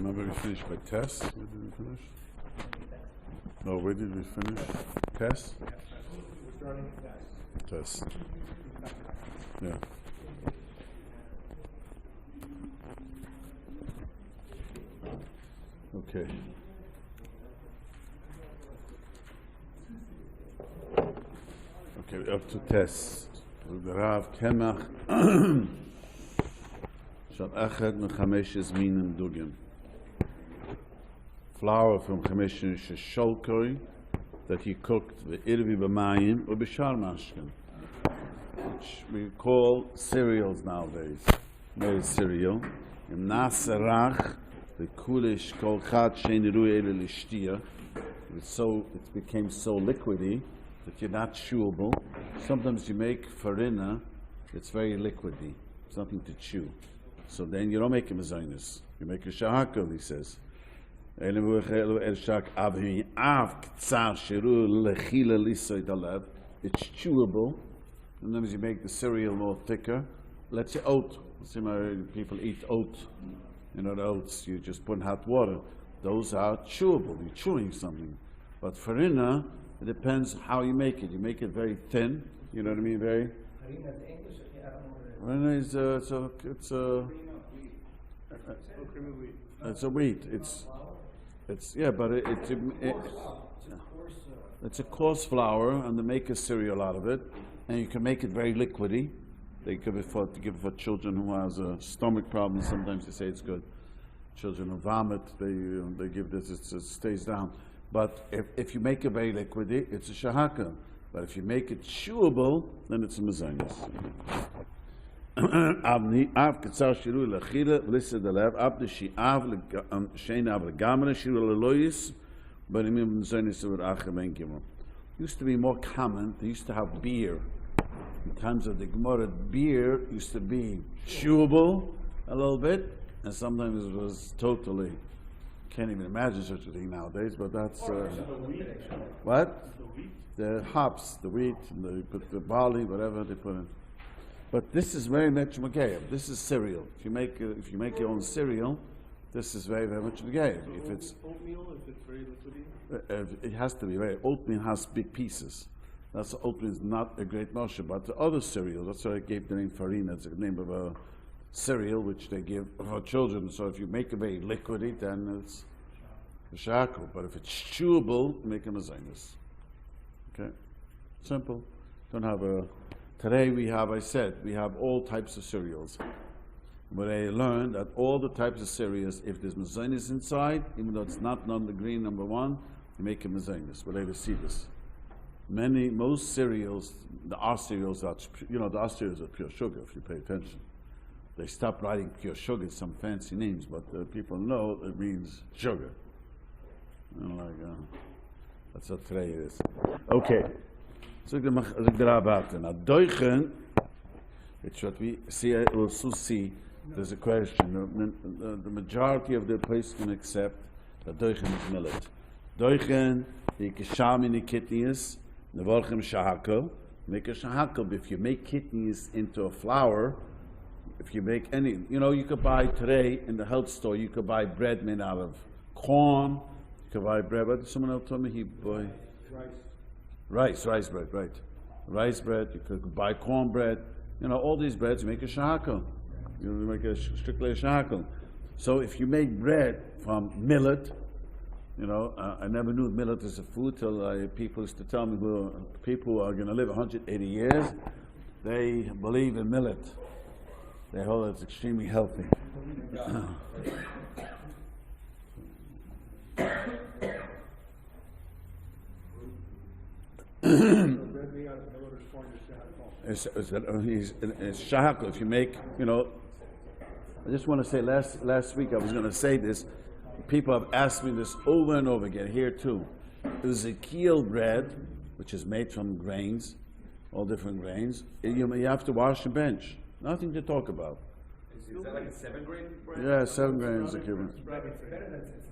Remember we finished by Tess? Where did we finish? No, where did we finish? Tess? We're starting at Tess. Yeah. Okay. Okay, up to Tess. The Rav Kemach Shal Echad Mechamesh Minim Dugim. Flour from Chamesh Sholkoi that he cooked the Irvi B'mayim or B'shar Mashkin, which we call cereals nowadays. Made cereal. Im Nasarach the Kulish Kol Chad Shein Rui Ele Lishtia. It became so liquidy that you're not chewable. Sometimes you make farina, it's very liquidy, it's nothing to chew. So then you don't make a mezainis, you make a shahakal, he says. It's chewable. Sometimes you make the cereal more thicker. Let's say oat. People eat oat. You know, the oats, you just put in hot water. Those are chewable, you're chewing something. But farina, it depends how you make it. You make it very thin, you know what I mean? Very. Farina is it's a wheat. It's but it's a coarse flour, and they make a cereal out of it, and you can make it very liquidy. They give it for children who has a stomach problem. Sometimes they say it's good. Children who vomit, they give this. It stays down. But if you make it very liquidy, it's a shahaka. But if you make it chewable, then it's a mezainis. Av katzar shiru lechila listed alev ab the shi'av shein av legamre shiru leloyis but imim mezainis over acher ben gimel. Used to be more common. They used to have beer. In times of the Gemara, beer used to be chewable a little bit, and sometimes it was totally. Can't even imagine such a thing nowadays, but that's what? The hops, the wheat, and they put the barley, whatever they put in. But this is very much magayev. This is cereal. If you make your own cereal, this is very, very much magayev. If it's oatmeal, if it's very liquidy, it has to be very. Oatmeal has big pieces. That's oatmeal is not a great moshe, but the other cereals. That's why I gave the name farina. It's the name of a cereal which they give for children. So if you make it very liquidy, then it's a shackle. But if it's chewable, make a mezainis. Okay, simple. Don't have a. Today we have all types of cereals. But I learned that all the types of cereals, if there's mezainis inside, even though it's not on the green number one, you make a mezainis. But I see this. Most cereals, the R cereals are pure sugar. If you pay attention. They stopped writing pure sugar, some fancy names, but people know it means sugar. That's what today it is. Okay. So the now Doichen, it's what we see. We'll soon see. There's a question. The majority of the place can accept that Doichen is millet. Doichen, the kishami kidneys, the volchem shahakol. Make a shahakol. If you make kidneys into a flour. If you make any, you could buy today in the health store, you could buy bread made out of corn, you could buy bread, but someone else told me he buy rice bread, right. Rice bread, you could buy cornbread, all these breads, you make a shahakal. You make strictly a shahakal. So if you make bread from millet, I never knew millet is a food till people used to tell me, people who are going to live 180 years, they believe in millet. They hold it's extremely healthy. It's shahakal. If you make, I just want to say last week I was going to say this. People have asked me this over and over again, here too. Ezekiel bread, which is made from grains, all different grains, you have to wash and bench. Nothing to talk about. Is that like a 7-grain bread? Yeah, 7 grains of cumin.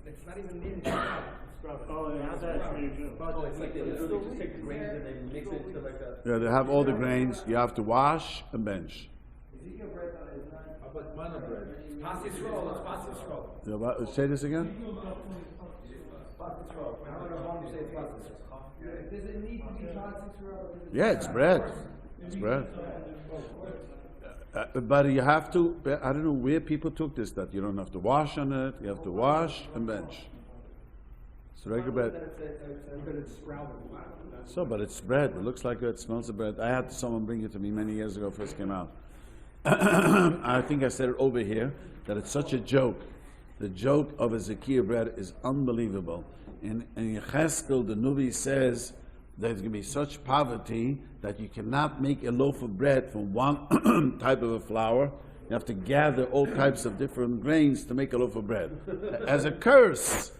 It's not even needed. Oh, it has that for you too. Oh, it's like they literally just take the grains and they mix it into like a. Yeah, they have all the grains. You have to wash and bench. Ezekiel bread is not. But manna bread. Pasi scroll. It's pasi scroll. Say this again? Pasi scroll. How would a home say it's pasi scroll? Does it need to be pasi scroll? Yeah, it's bread. It's bread. But you have to, I don't know where people took this, that you don't have to wash on it, you have to wash and bench. It's regular bread. But it's sprouted. So, but it's bread. It looks like it smells of bread. I had someone bring it to me many years ago, first came out. I think I said it over here, that it's such a joke. The joke of Ezekiel bread is unbelievable. In Yecheskel, the Nubi says there's going to be such poverty that you cannot make a loaf of bread from one type of a flour. You have to gather all types of different grains to make a loaf of bread. As a curse.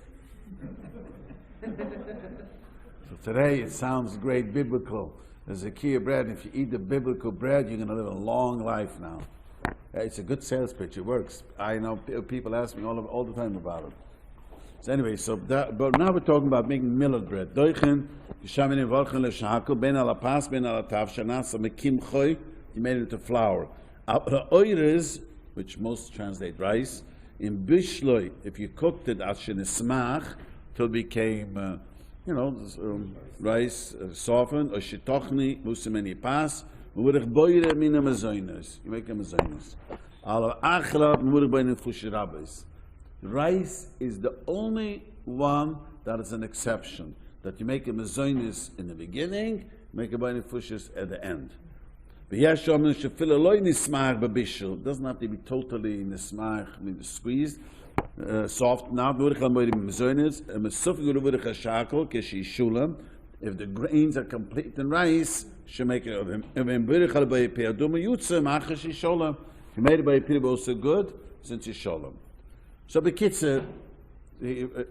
So today it sounds great biblical. Ezekiel bread, if you eat the biblical bread, you're going to live a long life now. It's a good sales pitch. It works. I know people ask me all the time about it. So anyway, but now we're talking about making millet bread. You made it into flour. Which most translate rice. In bishloi, if you cooked it till it became, rice softened. Or shitochni musimeni pas. You make a mazonos. Rice is the only one that is an exception. That you make a mazonos in the beginning, make a beinefushes at the end. It doesn't have to be totally nismach, squeezed, soft. If the grains are complete in rice, she make it. If you made it by Pirib also good, since you sholem. So bekitzer,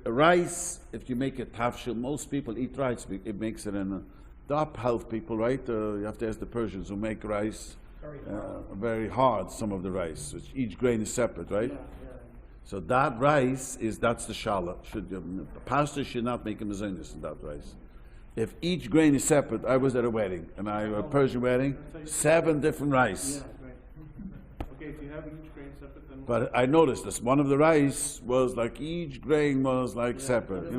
rice, if you make it tafshil, most people eat rice. It makes it in the up health people, right? You have to ask the Persians who make rice very hard, some of the rice. Which each grain is separate, right? Yeah. So that rice that's the shala. The pastor should not make a mazonos in that rice. If each grain is separate, I was at a wedding, a Persian wedding, 7 different rice. Yeah, right. Okay, if you have each grain separate, then. But I noticed this. One of the rice was like each grain was like separate.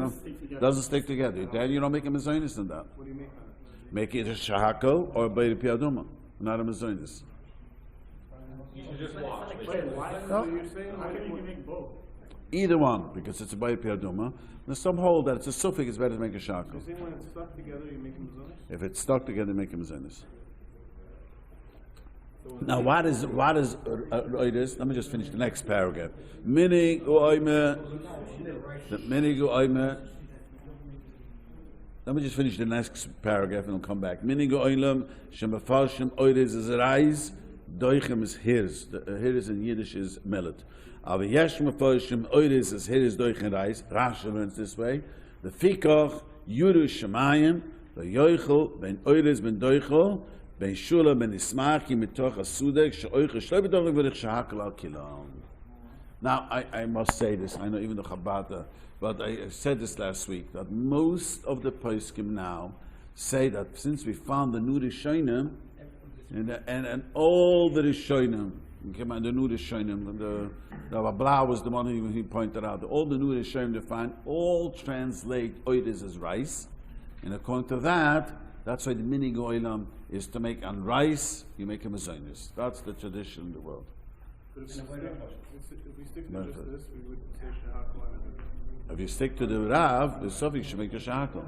Doesn't stick together. Then you don't make a mazonos in that. What do you make on it? Make it a shahako or a beir piaduma, not a mazonos. You should just wash. Wait, why are you saying? Why can't you make both? Either one, because it's a beir piaduma. There's some hold that it's a suffix. It's better to make a shahako. You're saying when it's stuck together, you make a mazonos? If it's stuck together, make a mazonos. Now, what is let me just finish the next paragraph. Minig u'oime. Let me just finish the next paragraph and I'll come back. Minig u'oilem shemafalshem oides is rise. Doichem is hirs. Hirs in Yiddish is millet. Aber yesh mafalshem oides is hirs doichem rise. Rashi learns this way. The fikach yuru shemayim the yoichel ben oides ben doichel. Now, I must say this, I know even the Chabad, but I said this last week, that most of the poskim now say that since we found the new Rishonim, and all the Rishonim, the new Rishonim, the Rabbi was the one he pointed out, all the new Rishonim they find, all translate oides as rice, and according to that, that's why the minig oilam is to make on rice, you make a mazonos. That's the tradition in the world. But if we stick to just this, we would say shahakal. If you stick to the Rav, the suffix should make a shahakal.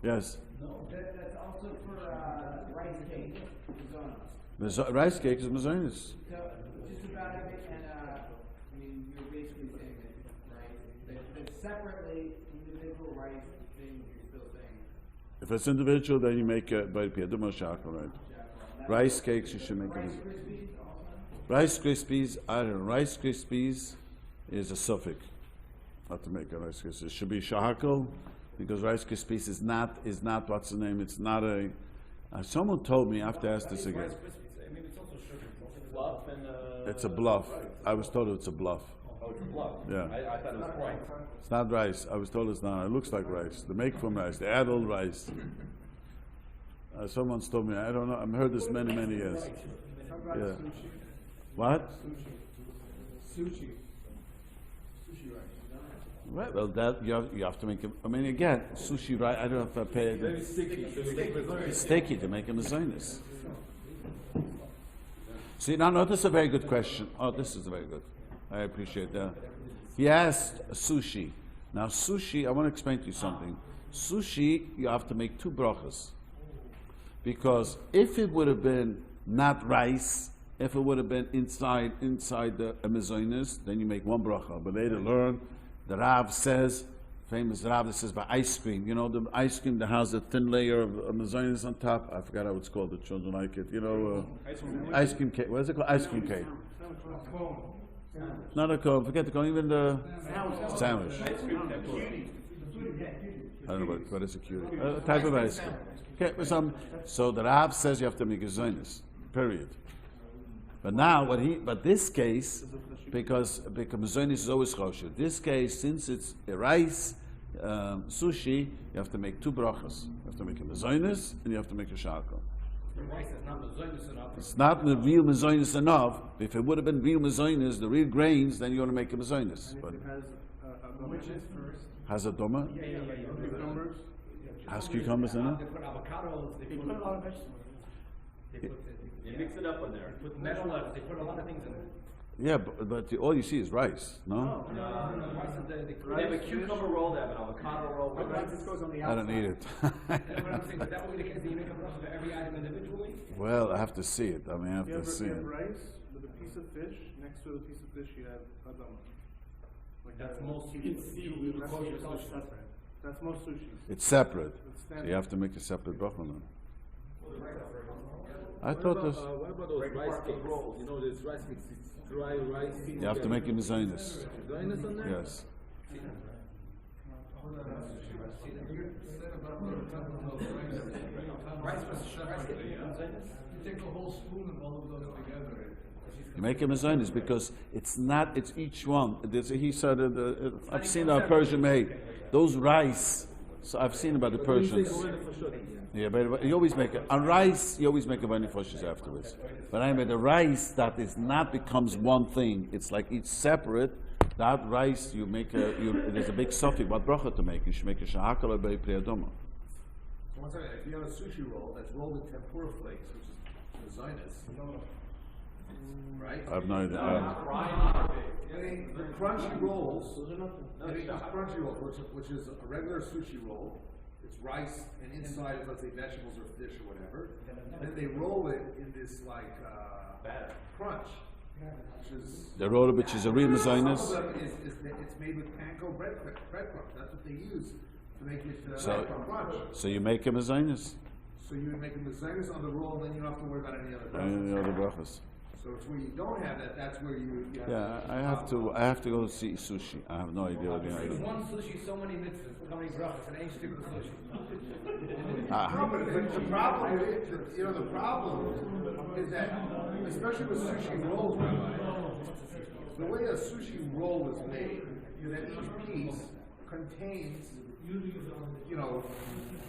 Yes? No, that's also for rice cake. Rice cake is mazonos. So, just about it, and you're basically saying that, right? That separately, individual rice things, you're still saying. If it's individual, then you make it by Piaduma Shakal, right? Rice cakes, you should make it. Rice Krispies, I don't know. Rice Krispies is a suffix. Not to make a Rice Krispies. It should be Shahakal, because Rice Krispies is not what's the name? It's not a. Someone told me, I have to ask this again. It's a bluff. I was told it's a bluff. Oh, it's a bluff. Yeah. I thought it was rice. It's not rice. I was told it's not. It looks like rice. They make from rice. They add old rice. Someone's told me. I don't know. I've heard this many years. about Yeah. sushi? What? Sushi. Sushi rice. Right, well, that you have to make it. I mean, again, sushi, right? I don't know if I pay Very it. sticky, so you make it It's sticky to make a mazonis. See, no, this is a very good question. Oh, this is very good. I appreciate that. He asked sushi. Now, sushi, I want to explain to you something. Sushi, you have to make 2 brachas. Because if it would have been not rice, if it would have been inside the mazonis, then you make 1 bracha. But later learn, the Rav says, famous Rav that says by ice cream, you know, the ice cream that has a thin layer of mazonis on top. I forgot how it's called. The children like it. You know, ice cream cake. What is it called? Ice cream cake. Not a cone. Forget the cone. Even the sandwich. I don't know what is a cutie. A type of ice cream. Okay, so the Rav says you have to make a zonis. Period. But now, but this case, because mazonis is always kosher. This case, since it's a rice sushi, you have to make 2 brachas. You have to make a mazonis and you have to make a shakal. The rice is not mazonis enough. It's not the real mazonis enough. If it would have been real mazonis, the real grains, then you want to make a mazonis. But It has which is first? has a doma? Yeah. Cucumbers. Has cucumbers in it? They put avocados, they put a lot of vegetables. They mix it up on there. They put metal, they put a lot of things in it. Yeah, but all you see is rice, no? No, rice is they have a cucumber roll, they have an avocado roll. But rice just goes on the I outside. don't need it. That's what I'm saying, but that would be the case, do you make a bracha for every item individually? Well, I have to see it. I mean, I have You to have, see you it. have rice with a piece of fish. Next to the piece of fish, you have adama. Like That's that. most You can see you that's kosher all sushi. separate. That's most sushis. It's separate. It's So standard. you have to make a separate bracha now. I What thought about, this. what about those rice cakes? You know, there's rice cakes, it's dry rice. You have to make a mazonis. Dryness on there? Yes. You take a whole spoon of all of those together. You make a mazonis because it's not. It's each one. He said, I've seen our Persian made those rice. So I've seen about the Persians. Yeah, but you always make it on rice. You always make a bunny fushes afterwards. But I mean the rice that is not becomes one thing. It's like each separate. That rice you make there's a big suffix what bracha to make. You should make a shahakal by priyadoma. One second, if you have a sushi roll that's rolled in tempura flakes, which is Zionist, right? I have no idea. The crunchy rolls, crunchy roll, which is a regular sushi roll. It's rice, and inside is, let's say, vegetables or fish or whatever. And then they roll it in this like crunch, which is The roller, which is a real some mazonis. of them it's made with panko breadcrumbs. That's what they use to make it So- crunch. So you make a mazonis. So you would make a lasagna on the roll, and then you don't have to worry about any other Any process. other brachas. So it's where you don't have that. That's where you have Yeah, I have to go see sushi. I have no idea what the There's idea. one sushi, so many mitzvahs, how many brachas, and ain't stupid sushi. No, but the problem is, the problem is that, especially with sushi rolls, Rabbi, the way a sushi roll is made is that each piece contains,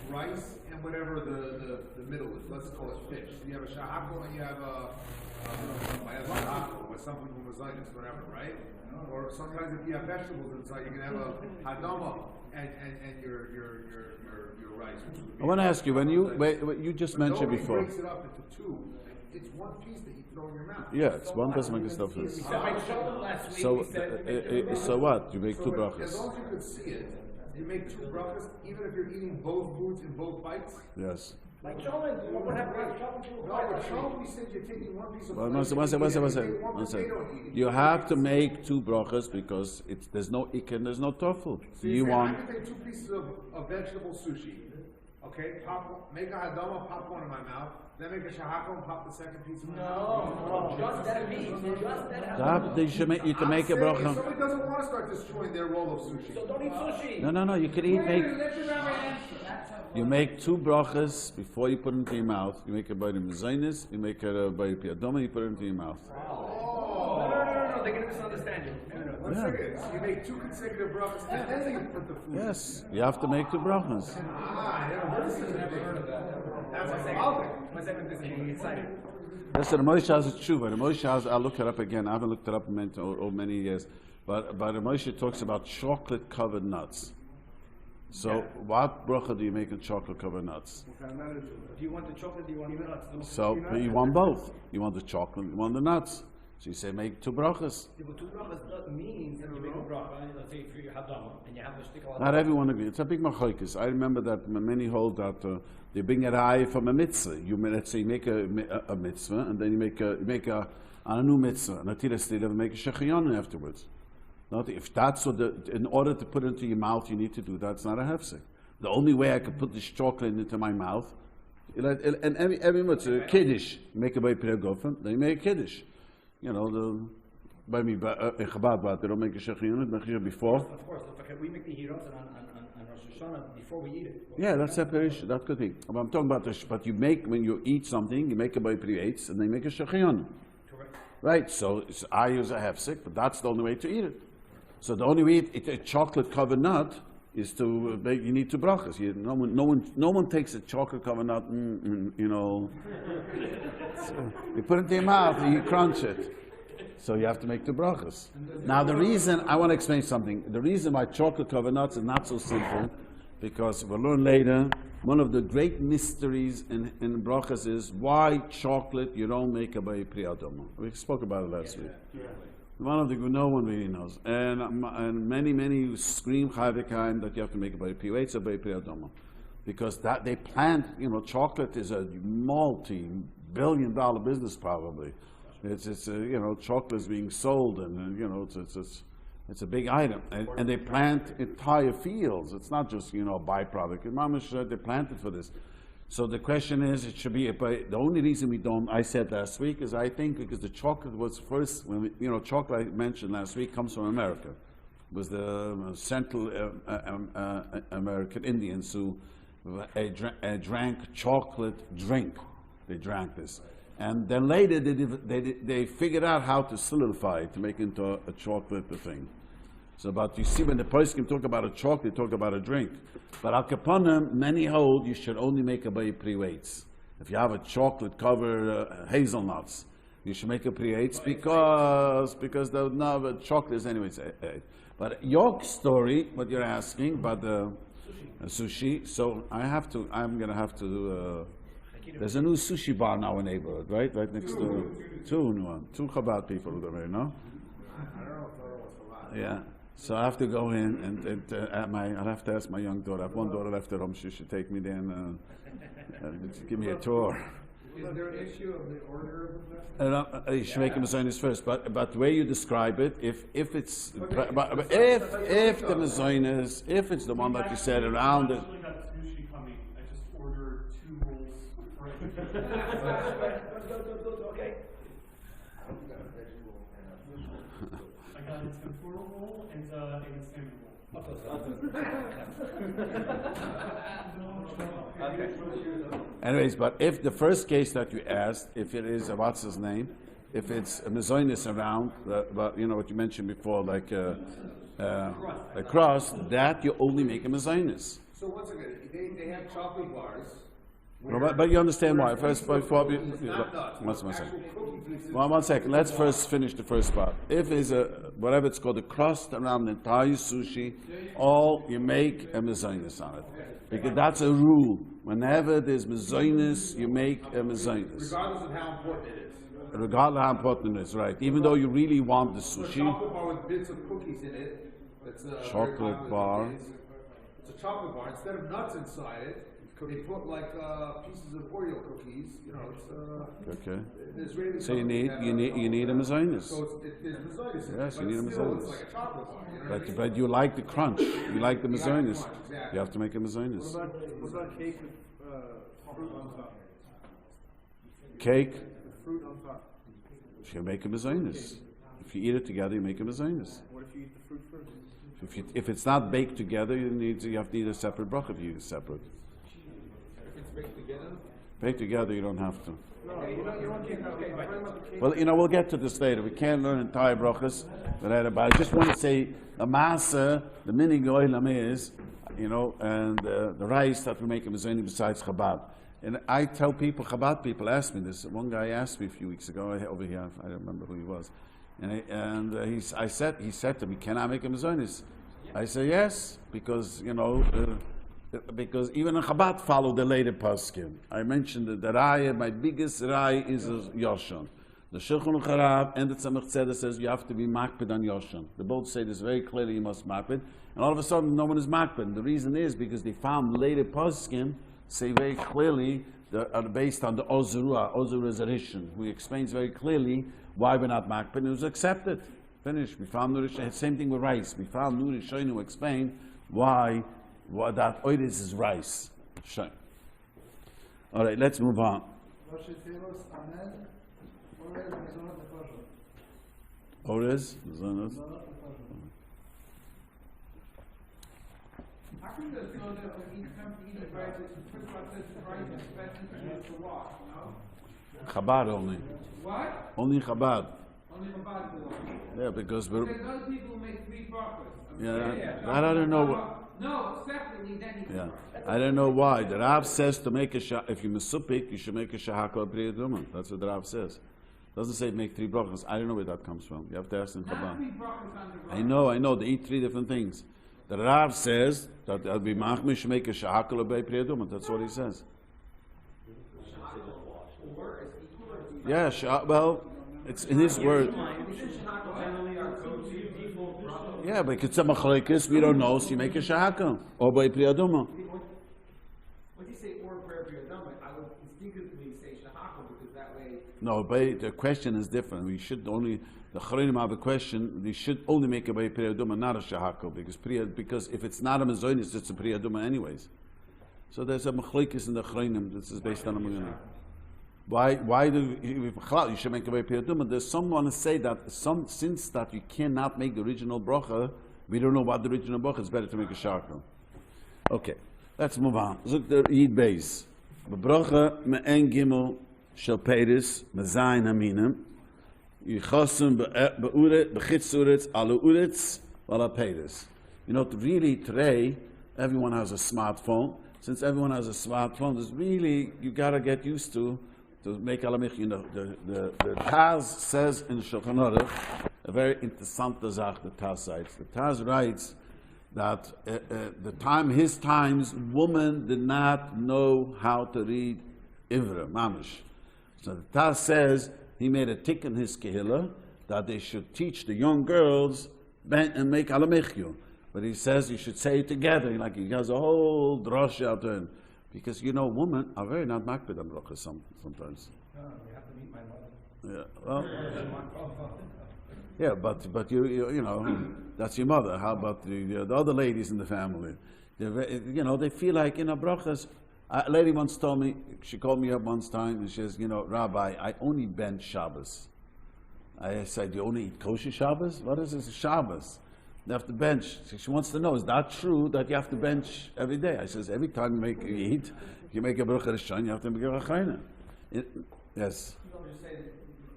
rice and whatever the middle is. Let's call it fish. So you have a shahako and you have a shahako with something from lasagna, whatever, right? Or sometimes if you have vegetables inside, you can have a hadama and your rice. Which would be I want to ask you when you just But mentioned nobody before. breaks it up into 2. It's one piece that you throw in your mouth. Yeah, it's one doesn't make a stuff this. We said, make shalom last week, So we said, so what? You make 2 As brachas. long as you can see it, you make 2 brachas, even if you're eating both foods in both bites. Yes. like shalom, what happened, like shalom, No, but Shalom, we said you're taking one piece of Well, flesh, one second. you take one potato and eat it. You have to make 2 brachas because there's no iken, there's no tofu. So You say, want. I can take 2 pieces of vegetable sushi. Okay, make a hadama, pop one in my mouth. Then make a shahako and pop the second piece in my mouth. No, just that meat, just that. You can make a I'm saying if bracha. somebody doesn't want to start destroying their roll of sushi. So don't eat sushi. No. You can eat. Let your rabbi answer. You make 2 brachas before you put it into your mouth. You make it by the mezainis. You make it by the piyadoma. You put it into your mouth. No, they're going to misunderstand you. One second. So you make 2 consecutive brachas and then you put the food. Yes, you have to make 2 brachas. I never heard of that. That's a One second, this is getting excited. Listen, the Moshe has a tshuva. The Moshe has, I'll look it up again. I haven't looked it up in over many years. But the Moshe talks about chocolate-covered nuts. So, what bracha do you make of chocolate-covered nuts? Do you want the chocolate? Do you want the nuts? So, but you want both. You want the chocolate, you want the nuts. So you say make 2 brachas. Yeah, but 2 brachas means that you make a bracha, let's say for your hadama, and you have a stick of Not everyone agrees. It's a big machlokes. I remember that many hold that they bring a eye from a mitzvah. Let's say you make a mitzvah, and then you make a new mitzvah, and a make a shechion afterwards. Not if that's so. In order to put it into your mouth, you need to do that. It's not a hefsek. The only way I could put this chocolate into my mouth, and every mitzvah, kiddush, make a by Perek, then you make a kiddush. You know, by me, in Chabad, they don't make a shechion before. Of course, we make the hiros on Rosh Hashanah before we eat it. Yeah, that's separation. That could be. But I'm talking about this. But you make, when you eat something, you make a by Perek, and then you make a shechion. Correct. Right. So I use a hefsek, but that's the only way to eat it. So the only way to eat a chocolate-covered nut is to make. You need 2 brachas. No one takes a chocolate-covered nut. You know, so you put it in your mouth and you crunch it. So you have to make 2 brachas. Now the reason I want to explain something. The reason why chocolate-covered nuts is not so simple, because we'll learn later. One of the great mysteries in brachas is why chocolate you don't make a by Pri Adama. We spoke about it last week. One of the no one really knows, and many scream Chayvikaim that you have to make it by P8 or by Pri Adama, because that they plant. You know, chocolate is a multi-billion-dollar business probably. It's you know, chocolate is being sold, and you know it's a big item, and they plant entire fields. It's not just, you know, a byproduct. Mamash, they planted for this. So the question is, it should be. The only reason we don't, I said last week, is I think because the chocolate was first. When chocolate I mentioned last week comes from America. It was the Central American Indians who drank chocolate drink. They drank this, and then later they figured out how to solidify it to make it into a chocolate thing. So, but you see, when the person can talk about a chocolate, talk about a drink. But al kaponim, many hold you should only make a by pre-weights. If you have a chocolate covered hazelnuts, you should make a pre-weights because the chocolate is anyways. But your story, what you're asking about the sushi. So I'm gonna have to. There's a new sushi bar now in the neighborhood, right next to two Chabad people over there, no? I don't know if it's a lot. Yeah. So I have to go in and I'll have to ask my young daughter. I have one daughter left at home. She should take me there and give me a tour. Is there an issue of the order of the You should make him Mazonis first. But the way you describe it, if it's if the Mazonis, if it's the one that you said around it. I actually got sushi coming. I just ordered 2 rolls for it. Okay. I got a tempura roll and a salmon roll. Anyways, but if the first case that you asked, if it is what's his name, if it's a Mazonis around, but you know what you mentioned before, like a crust, that you only make a Mazonis. So once again, they have chocolate bars. No, but you understand why. First, before we, Not nuts, one second. actual cookie pieces. One second. Let's first finish the first part. If it's whatever it's called, a crust around the entire sushi, all you make a Mazonis on it, because that's a rule. Whenever there's Mazonis, you make a Mazonis. Regardless of how important it is. Regardless of how important it is, right? Even though you really want the So a sushi. chocolate bar with bits of cookies in it. That's Chocolate very popular bar. these days. It's a chocolate bar. Instead of nuts inside it, they put like pieces of Oreo cookies. You know, it's Okay. the Israeli So you company need a Mazonis. So there's Mazonis in it, Yes, you but need a still, Mazonis. it's like a chocolate bar. You know what I mean? But you like the crunch. You like the You like the Mazonis. crunch, exactly. You have to make a Mazonis. What about cake with fruit on top? Cake, Fruit on top. you make a Mazonis. If you eat it together, you make a Mazonis. What if you eat the fruit first? If it's not baked together, you have to eat a separate bracha if you use separate. If it's baked together, Baked together, you don't have to. No, you don't get that. I'm talking about the cake. Well, we'll get to this later. We can't learn entire brachas, but I just want to say the masa, the mini goylam is, and the rice that we make in Mazonim besides Chabad. And I tell people, Chabad people ask me this. One guy asked me a few weeks ago over here. I don't remember who he was, he said to me, "Can I make a mezonis?" I say yes, because because even in Chabad follow the later poskim. I mentioned that the raya, my biggest raya is Yoshon. The Shulchan Aruch and the Tzemach Tzedek says you have to be makpid on Yoshon. They both say this very clearly, you must makpid. And all of a sudden, no one is makpid. The reason is because they found later poskim say very clearly, based on the Ozurua is a Rishon, who explains very clearly why we're not makpid, and it was accepted. Finished. We found Nur Rishonim. Same thing with rice. We found Nur Rishonim who explain why that oiris is rice. Shame. All right, let's move on. Oris? How come there's no that when he comes to eat the rice, it's first of all says the rice is spent to wash, no? Chabad only. What? Only Chabad. Only Chabad to wash. Yeah, because we're. There's other people who make 3 brachos. Yeah, I don't know what. No, separately, then you Yeah, I don't know why. The Rav says to make if you're mesupik, you should make a shahakol priyaduma. That's what the Rav says. Doesn't say make 3 brachos. I don't know where that comes from. You have to ask in not Chabad. 3 brachos on the I know. They eat 3 different things. The Rav says that I'll be machmir should make a shahakol priyaduma. That's what he says. Yeah, well, it's in his word. Yeah, but it's a machlekes, we don't know, so you make a shahakol. Or by priyaduma. When you say or prayer priyaduma, I would instinctively say shahakol because that way. No, but the question is different. We should only, the Chachamim have a question, they should only make a by priyaduma, not a shahakol, because if it's not a mezonis, it's a priyaduma anyways. So there's a machlekes in the Chachamim. This is based on a mezonis. Why do you should make a way priyaduma? There's someone who say that since that you cannot make the original bracha, we don't know what the original bracha is. Better to make a shakal. Okay, let's move on. Look the Yid Beis. Bracha me'en gimel shel peiris mezayin aminim yichasum be'uret bechitzuretz ala uretz ala peiris. Really today everyone has a smartphone. Since everyone has a smartphone, there's really you gotta get used to make alamich. The Taz says in the Shulchan Aruch a very interesting zach. The Taz cites. The Taz writes that his times, women did not know how to read Ivra, mamish. So the Taz says he made a tick in his kehillah that they should teach the young girls and make alamichyu. But he says you should say it together. Like he has a whole drush out there. Because women are very not makpid on bracha sometimes. No, you have to meet my mother. Yeah, well, yeah, but you that's your mother. How about the other ladies in the family? They feel like brachas. A lady once told me, she called me up once time and she says, Rabbi, I only bench Shabbos. I said, you only eat kosher Shabbos? What is this Shabbos? You have to bench. She wants to know, is that true that you have to bench every day? I says, every time you eat, you make a bracha rishon, you have to make a rachayna. Yes? I'm just saying,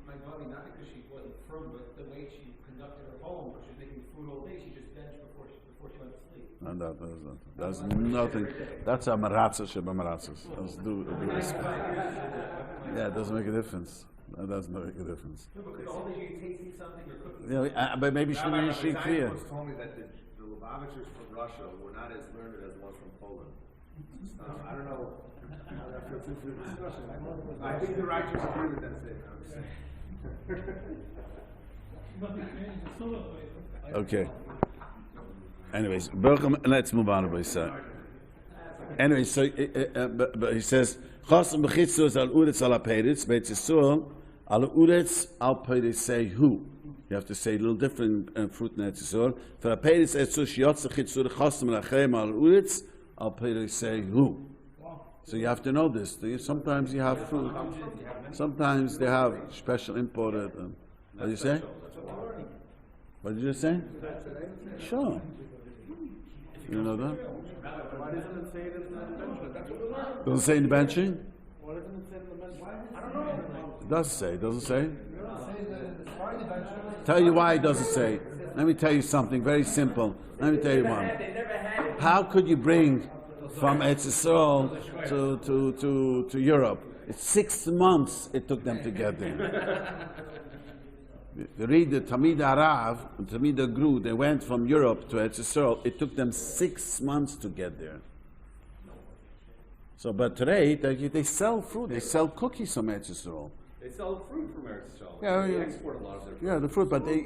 my mother, not because she wasn't firm, but the way she conducted her home, because she was making food all day, she just benched before she went to sleep. And that's nothing. That's a maratzah sheba maratzahs. Yeah, it doesn't make a difference. That doesn't make a difference. No, because all day you're tasting something or cooking. Yeah, but maybe she clear. Once told me that the Lubavitchers from Russia were not as learned as the ones from Poland. I don't know how that fits into the discussion. I think the righteous agree with that statement. Okay. Anyways, let's move on. Anyway, so but he says, "Chasam b'chitzur al uretz al aperitz beit Yisrael al uretz al peritzehu." You have to say a little different fruit in Yisrael. For aperitz etzur shiyotz chitzur chasam lachem al uretz al peritzehu. So you have to know this. Sometimes you have fruit. Sometimes they have special imported. What did you say? What did you just say? Sure. You know that? Why doesn't it say it in the benching? Doesn't say in the benching? Why doesn't it say in the benching? I don't know. It does say. Doesn't say? It says that it's part of the benching. Tell you why it doesn't say. Let me tell you something very simple. Let me tell you one. How could you bring from Eretz Yisrael to Europe. It's 6 months it took them to get there. You read the Tamid Arav and Tamid Agru, they went from Europe to Eretz Yisrael. It took them 6 months to get there. So, but today they sell fruit. They sell cookies from Eretz Yisrael. They sell fruit from Eretz Yisrael. Yeah, They yeah. export a lot of their fruit. Yeah, the fruit, but they,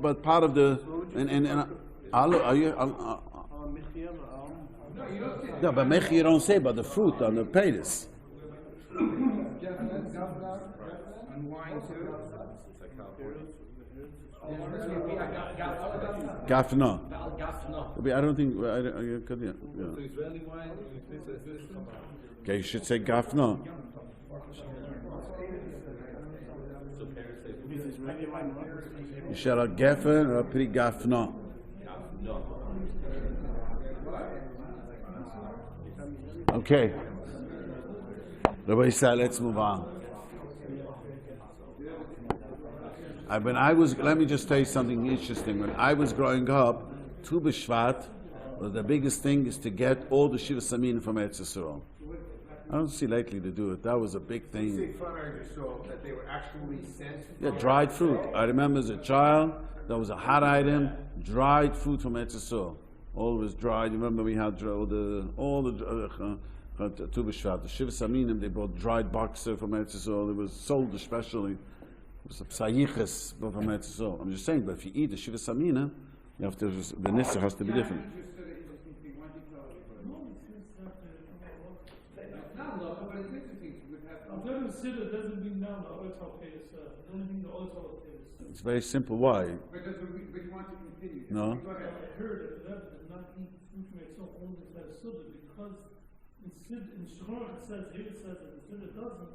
but part of the are you? No, but Mech you don't say about the fruit on the payers. And wine too. Gafna. Gafna. I don't think. Yeah. Israeli wine, Okay, you should say Gafna. You shall have Geffen or Pri Gafna. Okay. Rabbi said, let's move on. Let me just tell you something interesting. When I was growing up, Tu B'Shvat, the biggest thing is to get all the Shiva Samin from Eretz Yisrael. I don't see likely to do it. That was a big thing. That they were actually sent. Yeah, dried fruit. I remember as a child, that was a hot item, dried fruit from Eretz Yisrael. Always dried. You remember we had all the Tu B'Shvat, the Shiva Saminim, they bought dried boxer from Eretz Yisrael. It was sold especially. It was a psayiches from Eretz Yisrael. I'm just saying, but if you eat the Shiva Samina, you have to, the nisser has to be different. Seder doesn't mean now the altar pays. The only thing the altar pays. It's very simple. Why? But you want to continue. No. I heard that the Rebbe did not eat fruit from itself only to have Seder because in Shiurim it says, here it says that the Seder doesn't,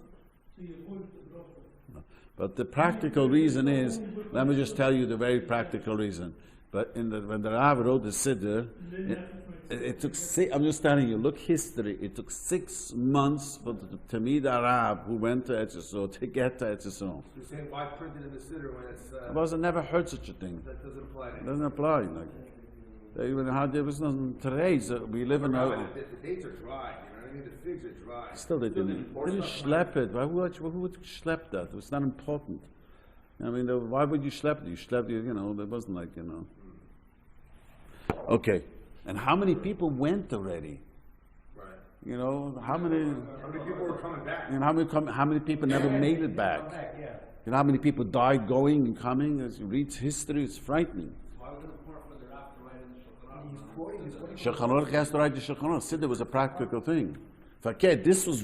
so you avoid the bracha. But the practical reason is, let me just tell you the very practical reason. But when the Rav wrote the Siddur, it took I'm just telling you, look history, it took 6 months for the Tamid Arab who went to Eretz Yisrael to get to Eretz Yisrael. You're saying why print it in the Siddur when it's... I never heard such a thing. That doesn't apply to It doesn't apply. There was nothing today. So we live in a... The dates are dry, you know what I mean? The figs are dry. Still, they didn't schlep it. Who would schlep that? It's not important. I mean, why would you schlep it? You schlepped it, there wasn't like, Okay. And how many people went already? Right. How many people were coming back? And how many people never made it back? You know how many people died going and coming? As you read history, it's frightening. Shulchan Aruch has to write the Shulchan Aruch. Siddur was a practical thing. This was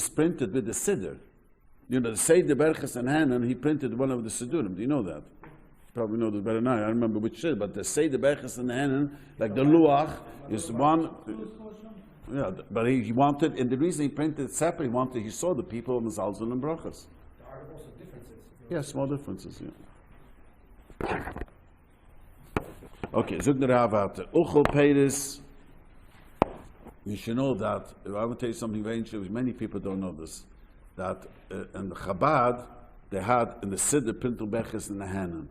printed with the Siddur. The Seder Birchas Hanehenin, he printed one of the Siddurim. Do you know that? You probably know that better than I don't remember which Siddur, but the Seder Birchas Hanehenin, like the Luach, is one. Yeah, but he wanted, and the reason he printed it separate, he saw the people of Mezalzel and Brachas. There are also differences. Yeah, small differences, yeah. Okay, Zug the Rav out. Uchel Peiris. You should know that, I will tell you something very interesting, many people don't know this, that in the Chabad, they had in the Siddur Pintel Beches and the Hanan.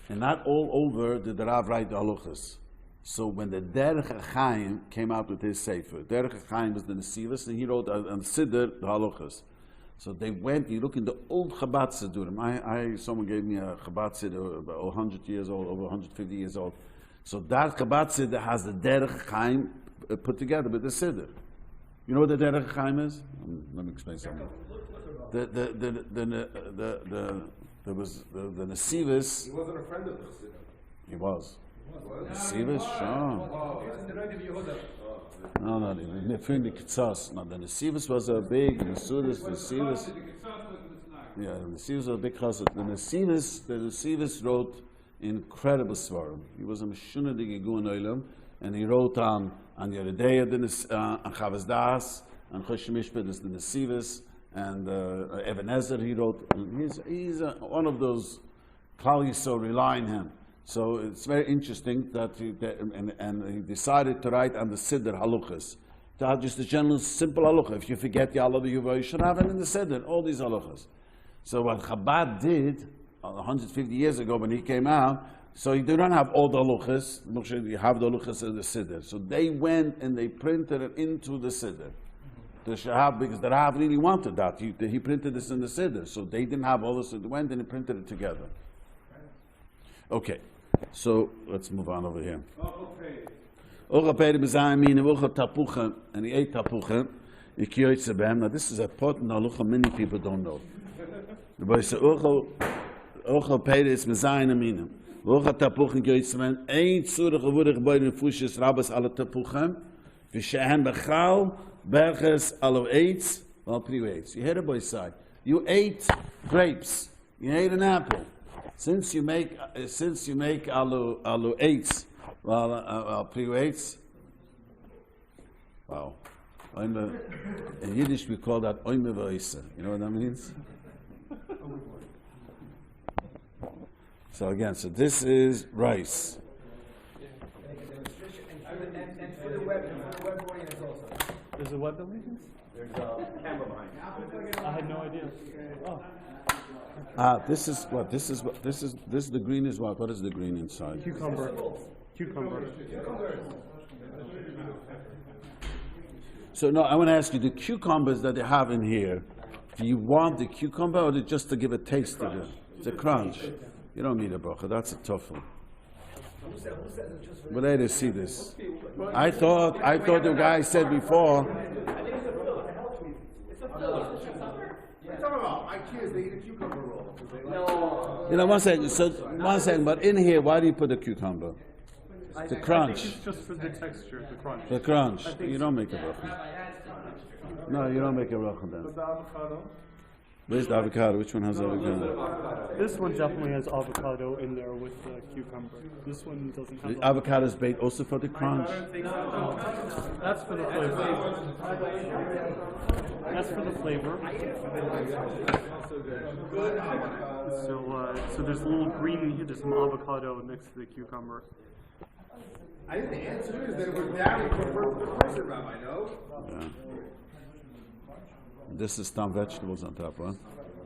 And not all over did the Rav write the halachas. So when the Derech HaChaim came out with his Sefer, Derech HaChaim was the Nesivos, and he wrote on Siddur the halachas. So they went, you look in the old Chabad Siddurim. Someone gave me a Chabad Siddur about 100 years old, over 150 years old. So that Chabad Siddur has the Derech HaChaim put together with the Siddur. You know what the Derech HaChaim is? Let me explain something. There was the Nesivos. He wasn't a friend of the Siddur. He was. Nesivos, sure. No, the Kitzas. No, the Nesivos was a big Nesivos. Yeah, the Nesivos was a big chassid. The Nesivos wrote incredible svarim. He was a Meshuna de Gegun Olam, and he wrote on Yeridei on Chavas Das, and Chosh Mishpet is the Nesivos, and Ebenezer he wrote. He's one of those Klal Yisrael rely on him. So it's very interesting that he decided to write on the Siddur halachas. To have just a general simple halacha. If you forget the halacha, you should have it in the Siddur, all these halachas. So what Chabad did 150 years ago when he came out, So you don't have all the halachas. You have the halachas in the Seder. So they went and they printed it into the Seder. The Shahab, because the Rav really wanted that. He printed this in the Seder. So they didn't have all this. So they went and they printed it together. Okay. So let's move on over here. And he ate tapuchem. Now this is a important halacha many people don't know. The boy said, "Ochel peiris mezayin aminim." Ochel tapuchem yoytzeben. Ein tzurich avurich boyim fushes rabas ala tapuchem. V'shehen bechal berches alo eitz al pri eitz. You heard the boy say, you ate grapes. You ate an apple. Since you make alo eitz, well pri eitz. Wow. In Yiddish we call that oime v'oise. You know what that means? So again, so this is rice. And for the web audience also. There's a web audience? There's a camera behind. I had no idea. Oh. This is what? This is the green is what? What is the green inside? Cucumber. So no, I want to ask you, the cucumbers that they have in here, do you want the cucumber or just to give a taste to it? It's a crunch. You don't need a bracha, that's a tough one. But later see this. I thought the guy said before. My kids, they eat a cucumber roll. You know, one second, but in here, why do you put the cucumber? The crunch. I think it's just for the texture, the crunch. The crunch. You don't make a bracha. No, you don't make a bracha then. The avocado. Where's the avocado? Which one has avocado? This one definitely has avocado in there with the cucumber. This one doesn't have. The avocado is baked also for the crunch. That's for the flavor. That's for the flavor. So there's a little green in here. There's some avocado next to the cucumber. I think the answer is that it was that we prefer the person, Rabbi, no? Yeah. This is some vegetables on top, huh?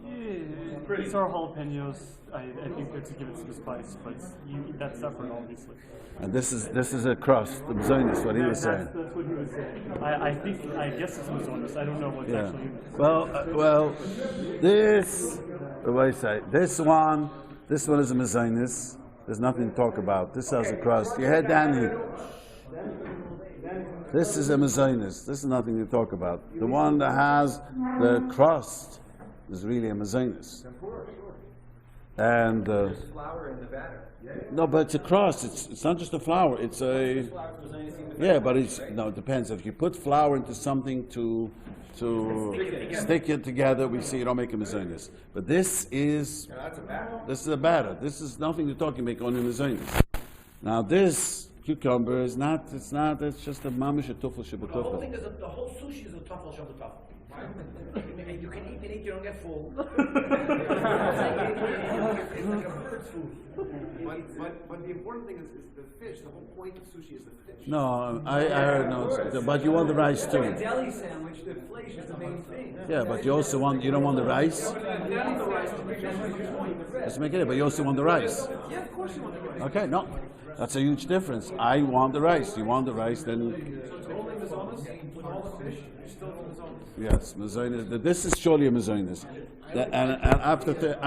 Yeah, these are jalapenos. I think they're to give it some spice, but that's separate, obviously. And this is a crust. The Zionist, what he was saying. That's what he was saying. I guess it's Mazonis. I don't know what's actually in it. Well, this, the way I say, this one is a Mazonis. There's nothing to talk about. This has a crust. You head down here. This is a Mazonis. This is nothing to talk about. The one that has the crust is really a Mazonis. And Flour in the batter. no, but it's a crust. It's not just a flour. It's a but it depends. If you put flour into something to stick it together, we see you don't make a Mazonis. But this is a batter. This is nothing to talk. You make only Mazonis. Now this cucumber is not. It's just a mamish a tuffel shebetufel. The whole thing is the whole sushi is a tuffle shabbatufel. You can eat and eat, you don't get full. It's like a bird's food. But the important thing is the fish. The whole point of sushi is the fish. No, I heard no. But you want the rice too. Like a deli sandwich, the flesh is the main thing. Yeah, but you also want. You don't want the rice. Let's make it. But you also want the rice. Yeah, of course you want the rice. Okay, no, that's a huge difference. I want the rice. You want the rice, then. So it's only Mazonis with all the fish. You're still Mazonis. Yes, Mazonis. This is surely a Mazonis. And after the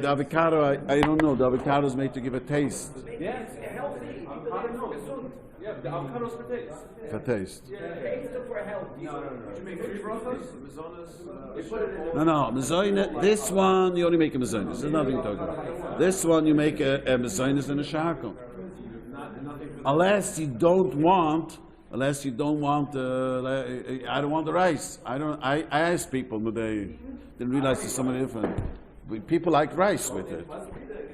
avocado, I don't know. The avocado is made to give a taste. Yeah, it's healthy. People like it for good. Yeah, the avocado's for taste. For taste. Yeah, taste it for health. No. Did you make 3 brachas? Mazonis? They put it in. No, Mazonis. This one you only make a Mazonis. There's nothing to talk about. This one you make a Mazonis and a shakel. Unless you don't want. I don't want the rice. I asked people, but they didn't realize there's so many different. People like rice with it.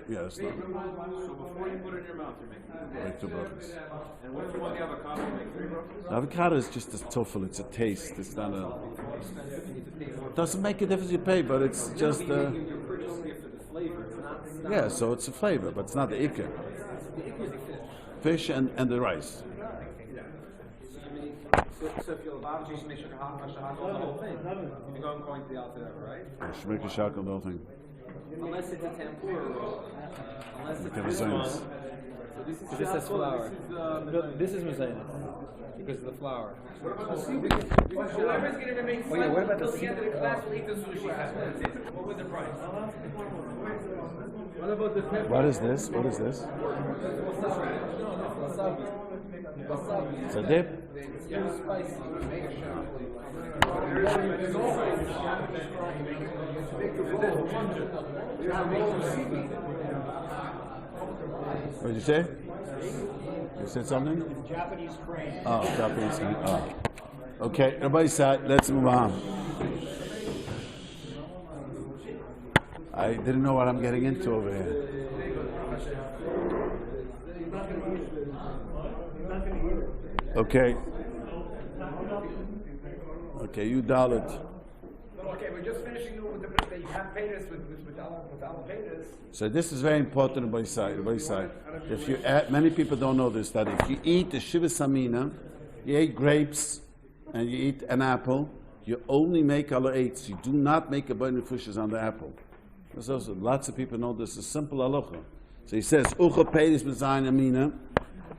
Yes. So before you put it in your mouth, you're making 2 brachas. And what if you want the avocado? You make 3 brachas? The avocado is just a tuffle. It's a taste. It's not a. It doesn't make a difference you pay, but it's just. You're purchasing it for the flavor. It's not. Yeah, so it's a flavor, but it's not the ikka. The ikka is the Fish fish. and the rice. So if you're allowed to just make sure the whole thing, you're going to the outside, right? You should make a shakel, the whole thing. Unless it's a tempura roll. This one. So this has flour. This is Mezainis because of the flour. What about the seaweed? Whoever's going to remain Oh, yeah, what about until the the end of the class will eat the sushi. That's it. What was the price? What about the pepper? What is this? What is this? It's a dip. It's too spicy. What did you say? You said something? Japanese crane. Oh, Japanese. Oh. Okay, everybody side. Let's move on. I didn't know what I'm getting into over here. Okay. Okay, you dial it. Okay, we're just finishing with the half paytas with Alef paytas. So this is very important on both sides. If you many people don't know this, that if you eat the Shiva Samina, you eat grapes and you eat an apple, you only make Allah eights. You do not make a bunch of fishes on the apple. That's also, lots of people know this is simple halacha. So he says, Ucha peiris b'zayin amina,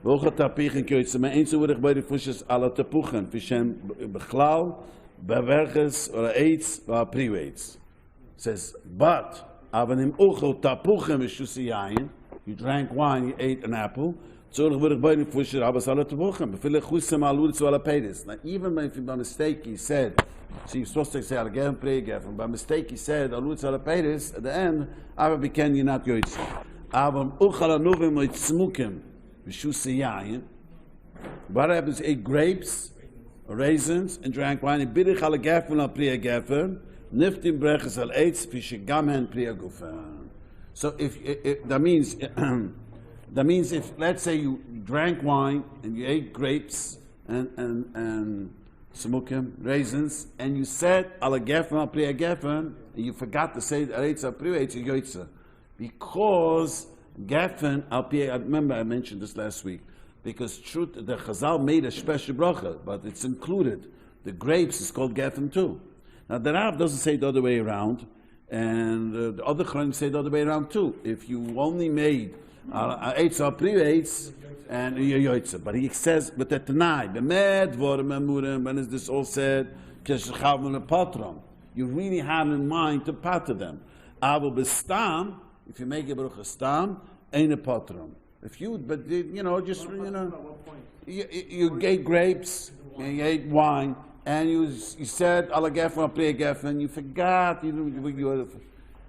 v'ucha tapichin kyoytze, me'ein zuwurig bei the fishes ala tapuchen, vishem b'chlal, beverges, or eights, v'apriwates. Says, but, avanim ucha tapuchen v'shusi yayin, you drank wine, you ate an apple, zuwurig wurig bei the fishes, abas ala tapuchen, b'file chusem alur zu ala peiris. Now, even if by mistake he said, so you're supposed to say Al-Gefen, Pre-Gefen. By mistake he said Alutz Al-Peiris at the end, Ava Beken you're not Yoitzi. Avam Uchal Anuvim Oitzmukim V'Shusi Yayin. What happens? Ate grapes, raisins, and drank wine. Birchas Hanehenin Al-Pre-Gefen, Niftim Birchas Al-Eitz V'Shigamen Pre-Gufen. So if that means if let's say you drank wine and you ate grapes and smukim, raisins, and you said ala gefen al priya gefen, and you forgot to say aretz al priya yoitza, because gefen al priya. I remember I mentioned this last week, because truth the Chazal made a special bracha, but it's included. The grapes is called gefen too. Now the Rav doesn't say the other way around, and the other Chachamim say the other way around too. If you only made aretz al priya and yoytze, but he says, but at tonight, when is this all said? You really have in mind to pater them. If you make a bracha stam, ain't a patron. If you, but you ate grapes, and you ate wine, and you said ala gefen priya gefen, you forgot,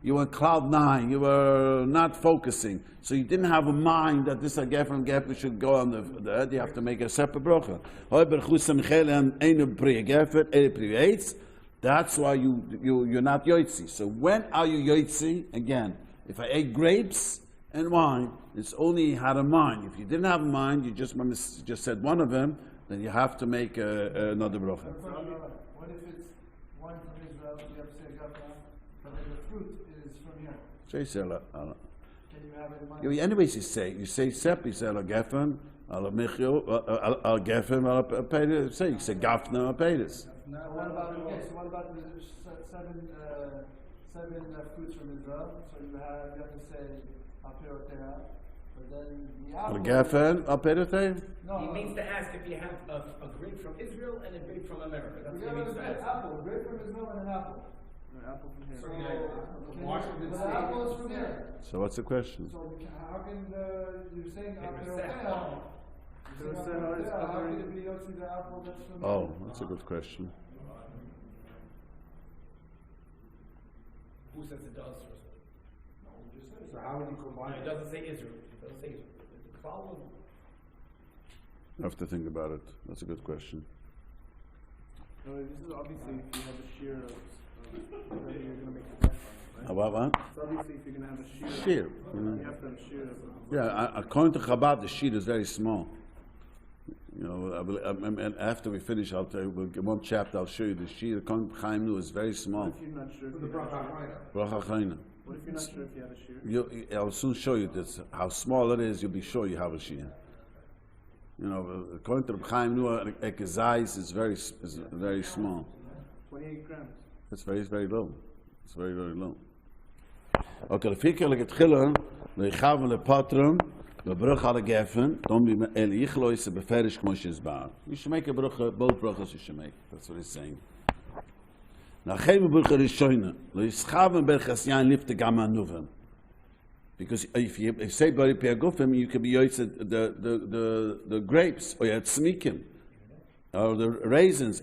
you were cloud nine. You were not focusing, so you didn't have a mind that this gefen should go on the earth. You have to make a separate bracha. That's why you're not yoitzi. So when are you yoitzi? Again, if I ate grapes and wine, it's only you had a mind. If you didn't have a mind, you just said one of them, then you have to make another bracha. What if it's wine from Israel? You have to say gafna, but then the fruit is from here. So you say, Can you have it in mind? anyways, you say sep. You say ala gefen, ala michyo, ala gefen, ala peiris. You say gafna, ala peiris. Now, what about the seven fruits from Israel? So you have to say aperotea, but then the Ala apple. gefen, ala peiris. No, He means to ask if you have a grape from Israel and a grape from America. That's we what he have means to an ask. apple, grape from Israel and an apple. Apple from here. So, But the apple is from here. So what's the question? So how can you're saying aperotea? So it's How can it be yotzi the apple that's from Oh, that's a good question. Who says it does? So how would you combine It it? doesn't say Israel. It doesn't say Israel. The following. I have to think about it. That's a good question. No, this is obviously if you have a shear of whether you're going to make the right? What? So obviously if you're going to have a shear, Shear. you have to have a shear of Yeah, according to Chabad, the sheet is very small. After we finish, I'll tell you, one chapter, I'll show you the sheet. According to Chaim Nu, is very small. if you're not sure if The you have a shear. Bracha Chayna. What if you're not sure if you have a shear? I'll soon show you this. How small it is, you'll be sure you have a shear. According to Chaim Nu, a kezais is very small. 28 grams. It's very, very low. It's very, very low. Okay, the fikir like tchillen, le chaven le patron, the bruch alle geffen, don't be el ichloise beferish kmoshes bar. You should make a bruch, both bruchas you should make. That's what he's saying. Now, chem bruch rishoyne, le chaven berchas yain lifte gamma nuvem. Because if you say bari piagufim, you could be the grapes or yet smikim or the raisins.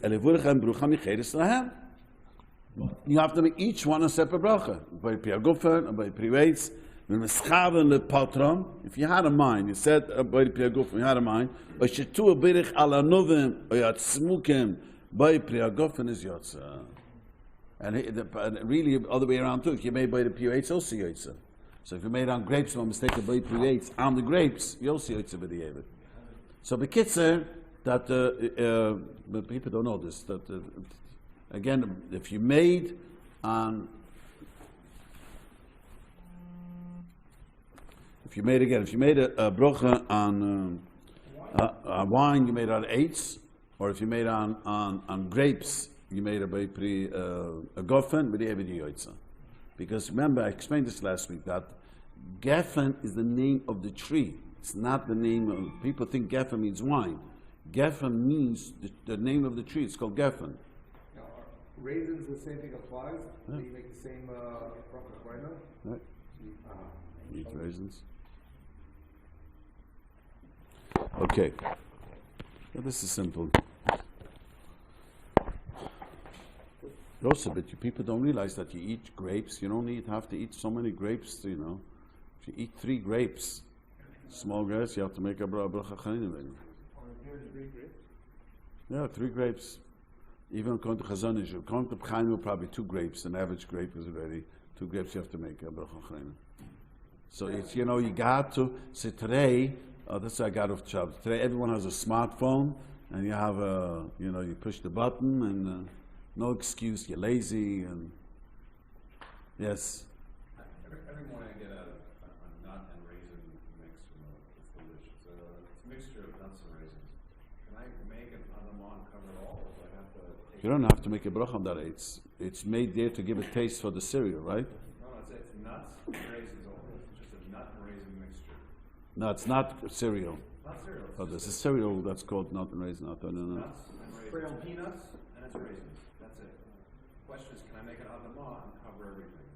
You have to make each one a separate bracha. By piagufim and by privates. If you had a mind, you said by piagufim, you had a mind. Or shetu birich ala nuvim or yet smukim by piagufim is yotza. And really, the other way around too. If you made by the privates, also yotza. So if you made on grapes, one mistake of boy creates on the grapes, you also it's a b'diavad. So bekitzer that but people don't know this. That again, if you made a brocha on wine, you made on eights, or if you made on grapes, you made a gofen b'diavad yoytza. Because remember, I explained this last week, that Geffen is the name of the tree. It's not the name of, people think Geffen means wine. Geffen means the name of the tree. It's called Geffen. Now, raisins, the same thing applies? Yeah. You make the same bracha right now? Right. Eat raisins. Okay. Now, this is simple. Also, but people don't realize that you eat grapes. You don't have to eat so many grapes. If you eat 3 grapes, small grapes, you have to make a Birchas Hanehenin. Yeah, 3 grapes. Even according to Chazon Ish, according to Chaim, probably 2 grapes. An average grape is already 2 grapes. You have to make a Birchas Hanehenin. So it's you got to. So today, that's what I got off Shabbos. Today, everyone has a smartphone, and you have you push the button and. No excuse, you're lazy, and yes. Every morning I get a nut and raisin mix from the dish. It's a mixture of nuts and raisins. Can I make an adamah and cover it all, or do I have to take You don't have to make a bracha on that. It's made there to give a taste for the cereal, right? No, it's nuts and raisins only. It's just a nut and raisin mixture. No, it's not cereal. Not cereal. Oh, there's a cereal that's called nut and raisin. Nuts and raisins. Peanuts and it's raisins. Question is, can I make an adamah and cover everything?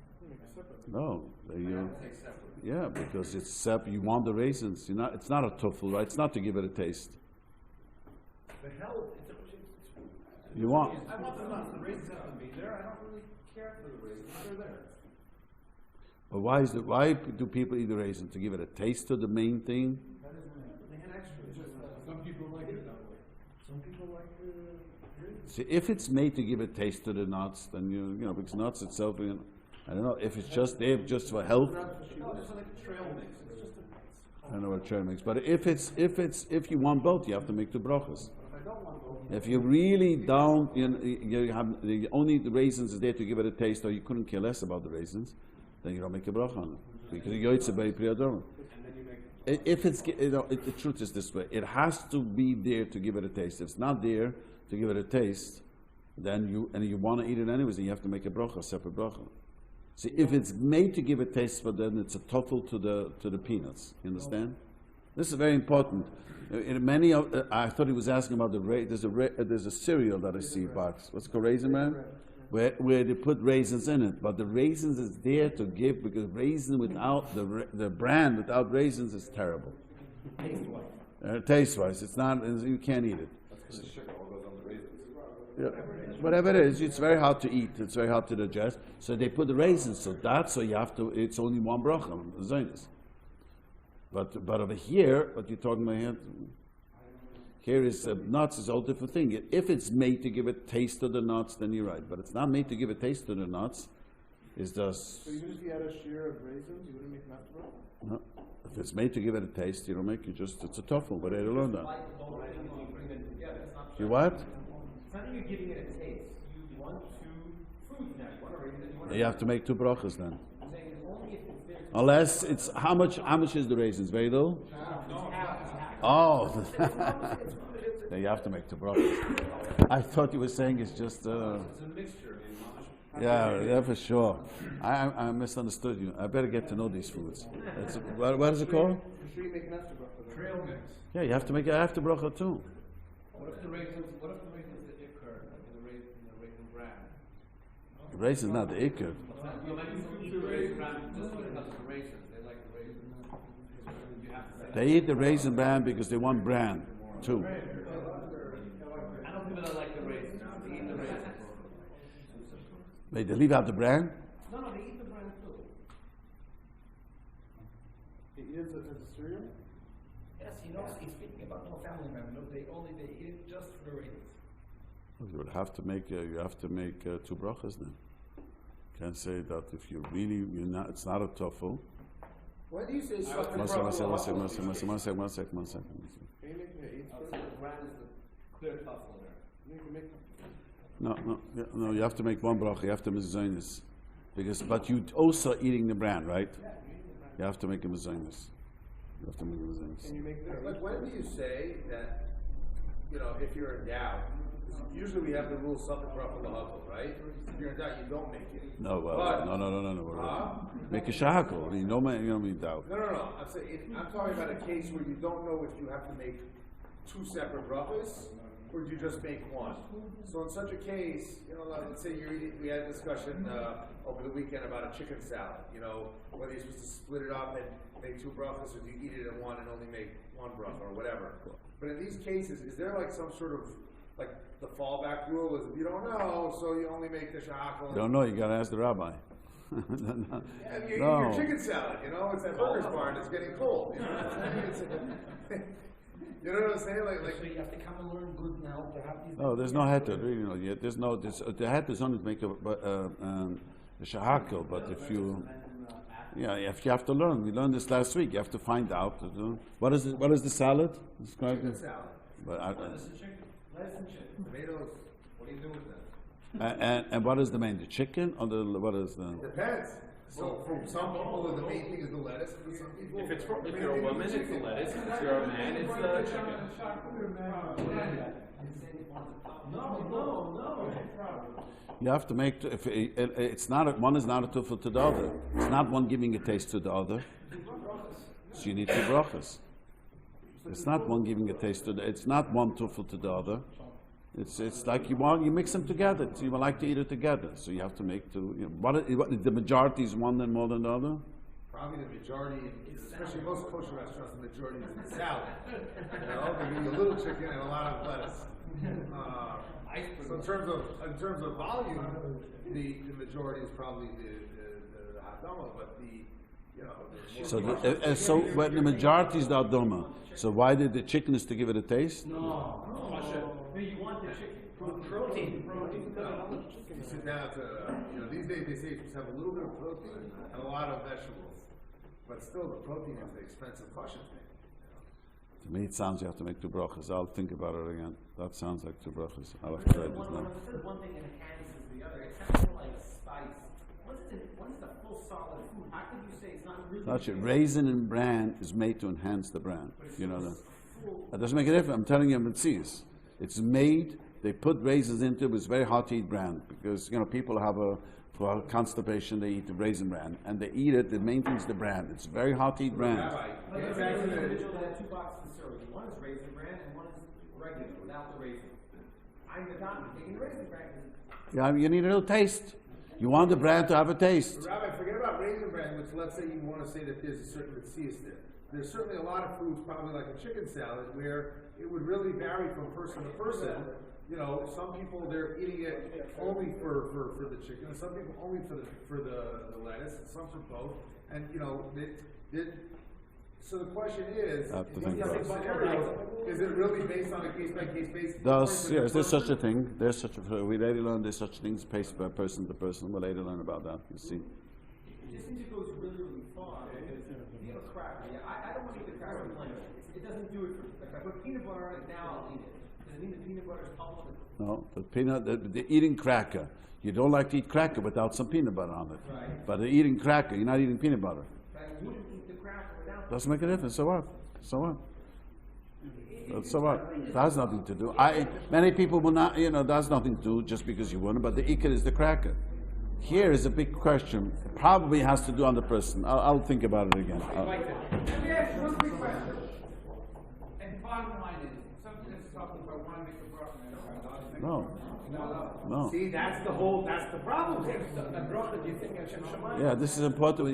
No, Take separate. yeah, because it's you want the raisins. It's not a tuffle, right? It's not to give it a taste. The hell, You want. I want the nuts. The raisins have to be there. I don't really care for the raisins. They're there. But why do people eat the raisin? To give it a taste to the main thing? They had extra. Some people like it that way. Some people like See, if it's made to give a taste to the nuts, then because nuts itself, I don't know, if it's just there just for health. No, it's like a trail mix. It's just I don't know what trail mix, but if you want both, you have to make the brachas. If you really don't, you have only the raisins is there to give it a taste, or you couldn't care less about the raisins, then you don't make a bracha on it because it's a very priyadorah. If it's the truth is this way, it has to be there to give it a taste. If it's not there to give it a taste, then you want to eat it anyways, then you have to make a bracha, a separate bracha. See, if it's made to give a taste, but then it's a total to the peanuts. You understand? This is very important. I thought he was asking about there's a cereal that I see box. What's it called, Raisin Man? Where they put raisins in it, but the raisins is there to give because raisin without the brand without raisins is terrible. Taste-wise, it's not. You can't eat it. That's because the sugar all goes on the raisins. Yeah. Whatever it is, it's very hard to eat. It's very hard to digest. So they put the raisins. So you have to. It's only one bracha. The zaynis. But over here, what you're talking about here is nuts is a whole different thing. If it's made to give a taste to the nuts, then you're right. But it's not made to give a taste to the nuts. It's just. So even if you had a shear of raisins, you wouldn't make nuts bracha? No. If it's made to give it a taste, you don't make it. It's a tough but I don't learn that. You what? It's not that you're giving it a taste. You want two foods now. You want a raisin. You have to make 2 brachas then. I'm saying it's only if it's there. Unless it's how much is the raisins? Very little? Oh, then you have to make 2 brachas. I thought you were saying it's just. It's a mixture. Yeah, for sure. I misunderstood you. I better get to know these foods. What is it called? For sure you make an after bracha. Trail mix. Yeah, you have to make it after bracha too. What if the raisins the ikr, the raisin bran? The raisin's not the ikr. Well, like you the raisin bran just because of the raisins. They like the raisins. You have to say They eat the raisin bran because they want bran too. I don't think that I like the raisins. They eat the raisins. Wait, they leave out the bran? No, they eat the bran too. It is as a cereal? Yes, he's speaking about no family member. They eat it just for the raisins. You would have to make two brachas then. Can't say that if you're not. It's not a tofu. Why do you say shakar One second. Can you make the eighth So the bran is the clear truffle there. You can make No. You have to make one bracha. You have to mezainis, but you also eating the bran, right? You have to make a mezainis. You have to make a mezainis. Can you make the Like, when do you say that, if you're in doubt, usually we have the rule something rough on the hustle, right? If you're in doubt, you don't make it. No. Huh? Make a shahakol. You don't mean doubt. No. I'm talking about a case where you don't know if you have to make two separate brachas, or do you just make one? So in such a case, let's say you're eating, we had a discussion over the weekend about a chicken salad, whether you're supposed to split it up and make two brachas, or do you eat it in one and only make one bracha, or whatever. But in these cases, is there like some sort of, like the fallback rule is if you don't know, so you only make the shahakal? You don't know, you gotta ask the rabbi. Yeah, you eat No. your chicken salad, it's that burger's bar and it's getting cold. You know what I'm saying? Like So you have to come and learn good now to have these. No, there's no heter. There's no. The heter is only to make a shahakal, but if you have to learn. We learned this last week. You have to find out. What is it? What is the salad? Describe chicken it. salad, But Lettuce and chicken. tomatoes. What do you do with that? and what is the main? The chicken or what is the? Depends. So for some people, the main thing is the lettuce. For some people, If you're a woman, it's the lettuce. If you're a man, it's the chicken. No. You have to make. If it's not one is not a tufel to the other. It's not one giving a taste to the other. So you need two brachas. It's not one giving a taste to the. It's not one tufel to the other. It's like you mix them together. So you would like to eat it together. So you have to make two. What the majority is one than more than the other. probably the majority, especially most kosher restaurants, the majority is the salad. They give you a little chicken and a lot of lettuce. So in terms of volume, the majority is probably the hadama, but when the majority is the adoma, so why did the chicken is to give it a taste? No, you want the chicken. Protein. You sit down to, these days they say you have a little bit of protein and a lot of vegetables, but still the protein is the expensive kosher thing. To me, it sounds you have to make two brachas. I'll think about it again. That sounds like two brachas. I'll have to try this now. One thing enhances the other. It sounds like spice. What is the full solid food? How could you say it's not really? That's it. Raisin and bran is made to enhance the bran. You know that. That doesn't make a difference. I'm telling you, it's made. They put raisins into it. It's very hard to eat bran because people have for constipation they eat the raisin bran and they eat it. The main thing is the bran. It's very hard to eat bran. Rabbi, But the individual had two boxes of cereal. One is raisin bran and one is regular without the raisin. I'm the doctor taking raisin bran. Yeah, you need a little taste. You want the bran to have a taste. Rabbi, forget about raisin bran, which let's say you want to say that there's a certain mitzvah there. There's certainly a lot of foods, probably like a chicken salad, where it would really vary from person to person. Some people they're eating it only for the chicken, and some people only for the lettuce, and some for both. And so the question is, is it really based on a case by case basis? Yes, there's such a thing. We later learn there's such things based by person to person. We'll later learn about that. You see. It just seems it goes really, really far. You have a cracker. Yeah, I don't want to eat the cracker plain. It doesn't do it for me. If I put peanut butter on it now, I'll eat it. Does it mean the peanut butter is coupled with? No, the eating cracker. You don't like to eat cracker without some peanut butter on it. Right. But the eating cracker, you're not eating peanut butter. I wouldn't eat the cracker without. Doesn't make a difference. So what? So what? That has nothing to do. Many people will not. That's nothing to do just because you want it. But the ikar is the cracker. Here is a big question. Probably has to do on the person. I'll think about it again. Let me ask you one quick question. And the bottom line is, something that's talking about want to make a bracha and I don't make No. No. See, that's the problem. The bracha, do you think Hashem Shemayim? Yeah, this is important.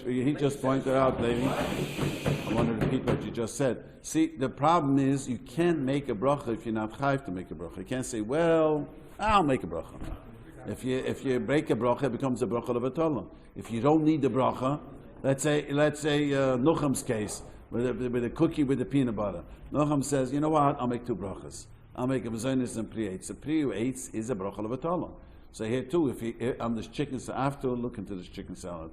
He just pointed out, lady. I want to repeat what you just said. See, the problem is you can't make a bracha if you're not chayv to make a bracha. You can't say, well, I'll make a bracha. If you break a bracha, it becomes a bracha of a tola. If you don't need the bracha, let's say Nucham's case with a cookie with the peanut butter. Nucham says, you know what? I'll make 2 brachas. I'll make a mazonis and pri eitz. A pri eitz is a bracha of a tola. So here too, if on this chicken, I have to look into this chicken salad.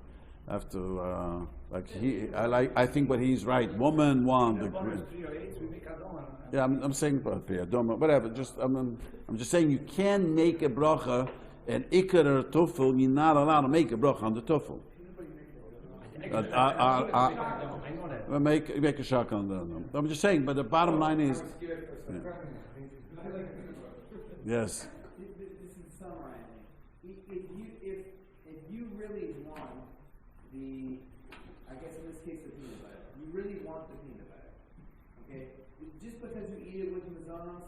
I have to I think, but he's right. Woman want the. Yeah, I'm saying pri whatever. Just I'm just saying you can make a bracha. And ikar or tufel, you're not allowed to make a bracha on the tufel. Make a shak on the. I'm just saying, but the bottom line is. Yes. This is summarizing. If you really want the, I guess in this case the peanut butter, you really want the peanut butter. Okay, just because you eat it with mazonos.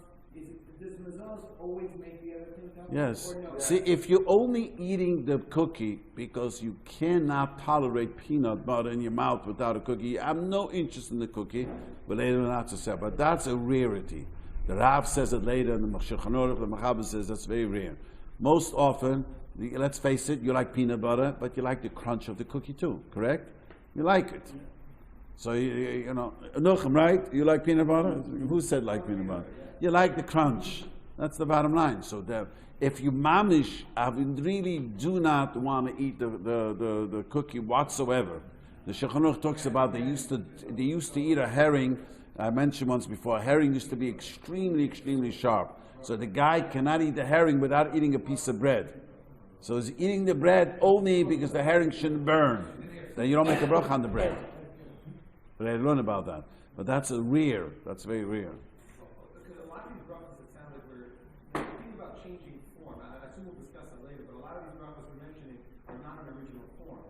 Does mazonos always make the other thing come? Yes. Or no? See, if you're only eating the cookie because you cannot tolerate peanut butter in your mouth without a cookie, I'm no interest in the cookie, but later not to say. But that's a rarity. The Rav says it later, and the Shiurim, the Mechaber says that's very rare. Most often, let's face it, you like peanut butter, but you like the crunch of the cookie too, correct? You like it. So, you know, Nuchem, right? You like peanut butter? Who said like peanut butter? You like the crunch. That's the bottom line. So if you mamish, really do not want to eat the cookie whatsoever. The Shiurim talks about they used to eat a herring. I mentioned once before, a herring used to be extremely, extremely sharp. So the guy cannot eat the herring without eating a piece of bread. So he's eating the bread only because the herring shouldn't burn. Then you don't make a bracha on the bread. But I learn about that. But that's that's very rare. Because a lot of these brachas, it sounds like we're thinking about changing form. I assume we'll discuss it later, but a lot of these brachas we're mentioning are not in original form.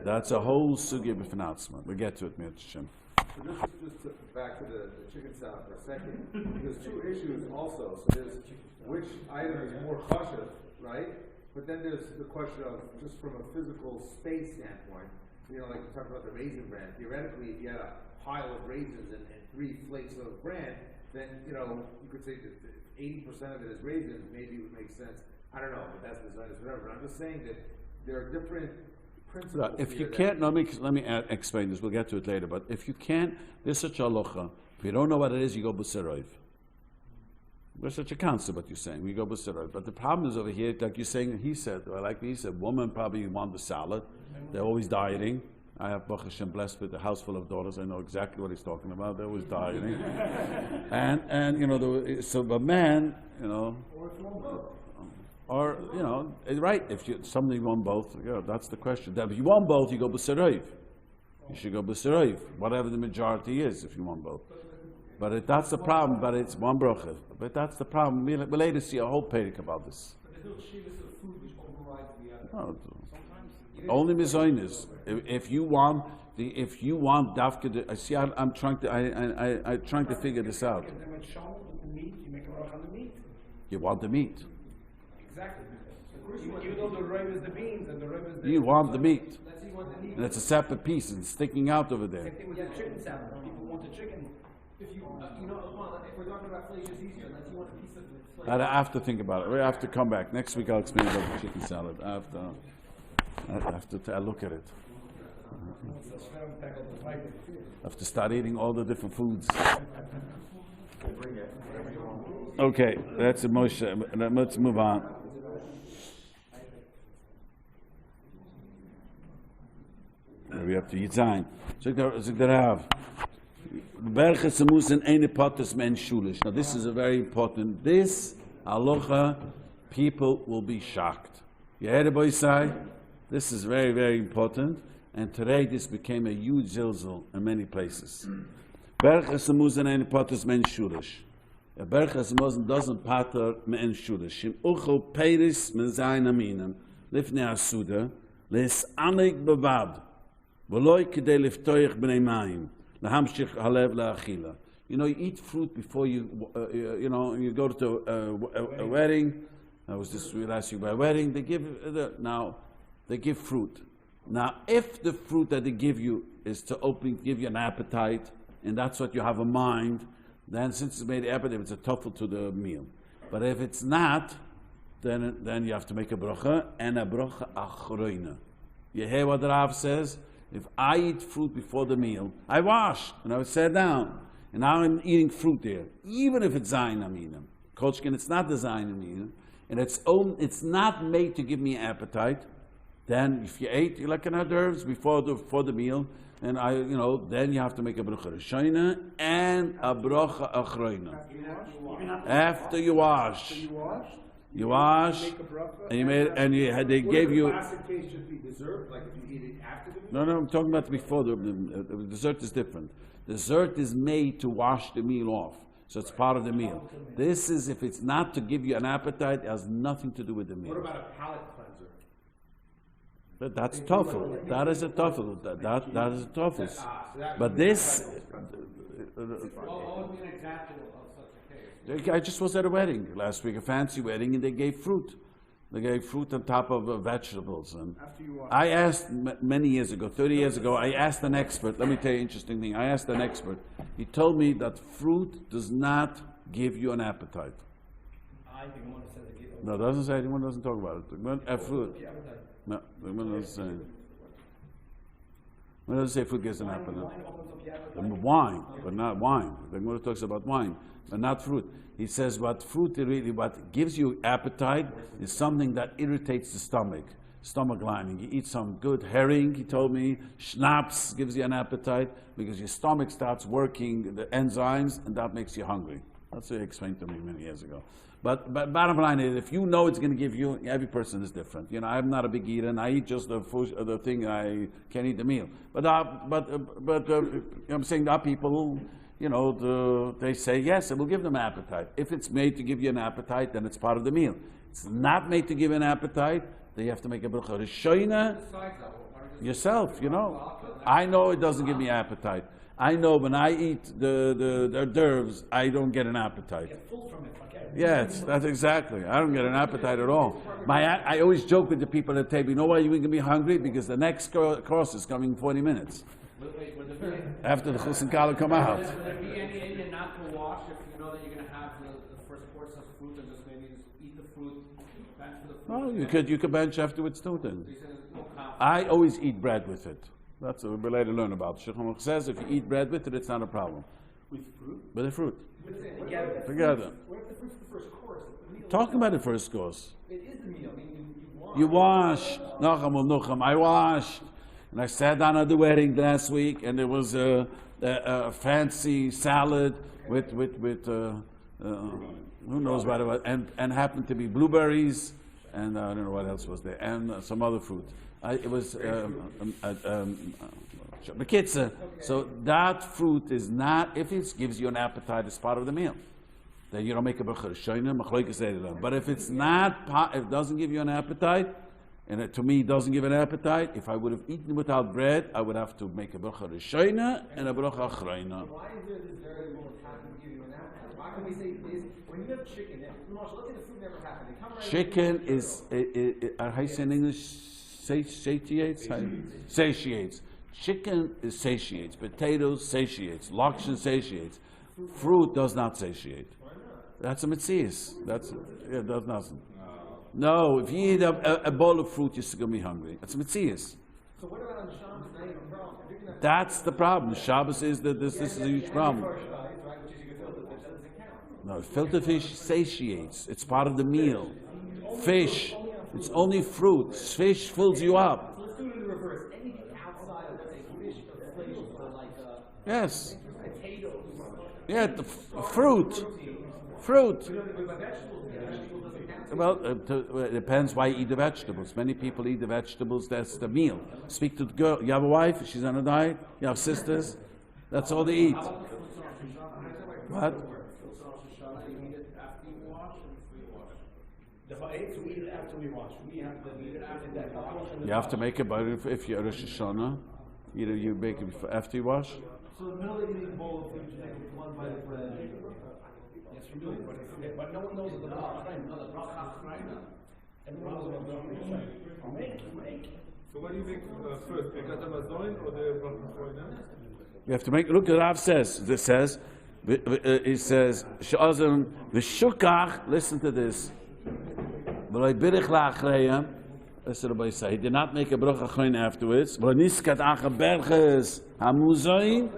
That's a whole sugya b'fnatzma. We'll get to it, Mir Hashem. So just back to the chicken salad for a second. There's 2 issues also. So there's which item is more kosher, right? But then there's the question of just from a physical space standpoint. You know, like we talked about the raisin bran. Theoretically, if you had a pile of raisins and 3 flakes of bran, then you could say that 80% of it is raisins. Maybe it would make sense. I don't know, but that's whatever. But I'm just saying that there are different. If you can't, let me explain this. We'll get to it later. But if you can't, there's such a halacha. If you don't know what it is, you go b'seroiv. There's such a concept what you're saying. We go b'seroiv. But the problem is over here, like you're saying, he said, woman probably want the salad. They're always dieting. I have Baruch Hashem blessed with a house full of daughters. I know exactly what he's talking about. They're always dieting. and so the man, or, right, if somebody want both, that's the question. If you want both, you go b'seroiv. You should go b'seroiv, whatever the majority is, if you want both. But that's the problem, but it's one bracha. But that's the problem. We'll later see a whole Perek about this. But there's no shivas of food which overrides the other. No, only mizonis. If you want dafka, I see. I'm trying to figure this out. You want the meat. Exactly. You know the rib is the beans and the rib is the. You want the meat. Let's see what the meat. And it's a separate piece and it's sticking out over there. Same thing with the chicken salad. People want the chicken. If you if we're talking about flesh, it's easier. Unless you want a piece of the flesh. I have to think about it. We have to come back next week. I'll explain about the chicken salad. I have to look at it. I have to start eating all the different foods. Okay, that's a Moshe. Let's move on. We have to Yitzayim. Zog der Rav. Birchas Hanehenin eine potes men shulish. Now this is a very important. This halacha, people will be shocked. You heard the boy say? This is very, very important. And today this became a huge zilzal in many places. Birchas Hanehenin eine potes men shulish. A Birchas Hanehenin doesn't pater men shulish. Im uchel peiris men zayin aminim. לפני הסודה, להסענג בבד, ולא כדי לפתוח בני מים, להמשיך הלב לאכילה. You know, you eat fruit before you go to a wedding. I was just realizing by a wedding, they give fruit. Now, if the fruit that they give you is to give you an appetite, and that's what you have in mind, then since it's made appetite, it's a tuffle to the meal. But if it's not, then you have to make a bracha, and a bracha achroina. You hear what the Rav says? If I eat fruit before the meal, I wash, and I sat down, and now I'm eating fruit there, even if it's zayin aminim. Kolchkin, it's not the zayin aminim, and it's not made to give me appetite. Then if you ate like an hors d'oeuvres before the meal, and then you have to make a bracha rishona and a bracha achroina. After you wash. You wash, and they gave you. The classic case should be dessert, like if you eat it after the meal? No, I'm talking about before. The dessert is different. Dessert is made to wash the meal off, so it's part of the meal. This is, if it's not to give you an appetite, it has nothing to do with the meal. What about a palate cleanser? That's tuffle. That is a tuffle. That is a tuffle. But this. What would be an example of such a case? I just was at a wedding last week, a fancy wedding, and they gave fruit. They gave fruit on top of vegetables. And I asked many years ago, 30 years ago, I asked an expert. Let me tell you an interesting thing. I asked an expert. He told me that fruit does not give you an appetite. I think one says it gives. No, it doesn't say. Anyone doesn't talk about it. Fruit. No, the one doesn't say. When does it say food gives an appetite? Wine, but not wine. The Gemara talks about wine, but not fruit. He says what gives you appetite is something that irritates the stomach lining. You eat some good herring, he told me, schnapps gives you an appetite because your stomach starts working the enzymes and that makes you hungry. That's what he explained to me many years ago. But bottom line is, if you know it's going to give you, every person is different. I'm not a big eater, and I eat just the thing. I can't eat the meal. But I'm saying there are people who, they say yes, it will give them appetite. If it's made to give you an appetite, then it's part of the meal. It's not made to give an appetite. Then you have to make a bracha rishona yourself. I know it doesn't give me appetite. I know when I eat the hors d'oeuvres, I don't get an appetite. Get full from it. Yes, that's exactly. I don't get an appetite at all. I always joke with the people at the table, you know why you're going to be hungry? Because the next course is coming in 40 minutes. After the chus and kala come out. Would there be any not to wash if you know that you're going to have the first course of fruit and just maybe just eat the fruit, bench for the fruit? Oh, you could bench afterwards too then. I always eat bread with it. That's what we're later learn about. Shiurim says if you eat bread with it, it's not a problem. With fruit? With the fruit. Together. What if the fruit's the first course? Talking about the first course. It is the meal. I mean, you wash. I washed. And I sat down at the wedding last week, and there was a fancy salad with who knows what it was, and happened to be blueberries, and I don't know what else was there, and some other fruit. It was so that fruit is not, if it gives you an appetite, it's part of the meal. Then you don't make a bracha rishona, machlokes Seder. But if it's not, if it doesn't give you an appetite, and to me it doesn't give an appetite, if I would have eaten without bread, I would have to make a bracha rishona and a bracha achroina. Why is there this variable that happens to give you an appetite? Why can we say this? When you have chicken, let's say the food never happened. They come right chicken is, how you say in English? Satiates? Satiates. Chicken is satiates. Potatoes satiates. Lakshan satiates. Fruit does not satiate. That's a mitzias. It does nothing. No, if you eat a bowl of fruit, you're still going to be hungry. That's mitzias. So what about on Shabbos? Now you have a problem. That's the problem. Shabbos is that this is a huge problem. No, filtered fish satiates. It's part of the meal. Fish. It's only fruit. Fish fills you up. Let's do it in the reverse. Anything outside of, let's say, fish or fish, or like yes. potatoes. Yeah, the fruit. Fruit. Well, it depends why you eat the vegetables. Many people eat the vegetables, that's the meal. Speak to the girl. You have a wife, she's on a diet. You have sisters, that's all they eat. What? eight, so we eat it after we wash. We have to eat it after that wash. You have to make it, but if you're Rosh Hashanah, either you make it before, after you wash. So in the middle of eating a bowl of food, you take one bite of bread. Yes, you do, but no one knows the bracha. No, the bracha. Everyone knows what bracha is. Make. So what do you make first, the Katamazoin or the Bracha? You have to make. Look, the Rav says. It says, "She'azim v'shukach." Listen to this. V'loy birich la'achreyam. Listen to Rabbi say. He did not make a bracha choin afterwards. V'lo niskat acha berches hamuzoin.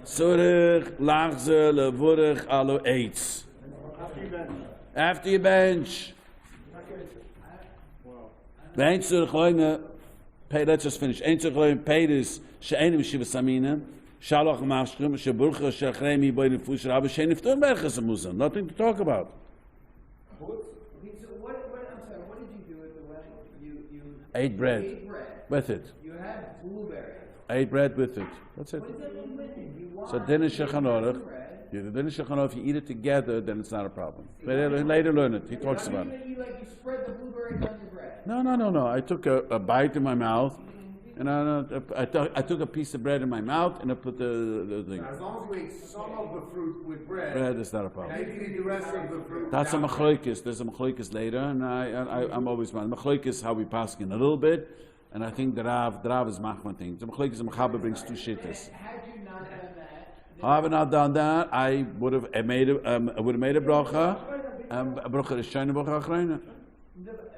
Surich lachze levorich alo eitz. After you bench. Bench surich choine. Let's just finish. Ein tzorchoyim peiris she'enim shivas aminim shaloch mashchim she'burcha she'achremi boy nefush rabbi she'niftur berches amuzan. Nothing to talk about. So what, I'm sorry, what did you do at the wedding? You Ate bread. ate bread. With it. You had blueberries. Ate bread with it. That's it. What does that mean with it? You So want dinner shechanorach. bread. The dinner shechanorach. If you eat it together, then it's not a problem. Later learn it. He talks about it. You spread the blueberries on your bread. No. I took a bite in my mouth, and I took a piece of bread in my mouth, and I put the thing. As long as you ate some of the fruit with bread, Bread is not a now problem. you can eat the rest of the fruit. That's a without machloikis. There's a machloikis later, and I'm always mad. Machloikis how we pass in a little bit, and I think the Rav is machman thing. The machloikis and Mechaber brings two shittas. Had you not done that, Had I not done that, I would have made a bracha, a bracha rishayna, bracha achrayna.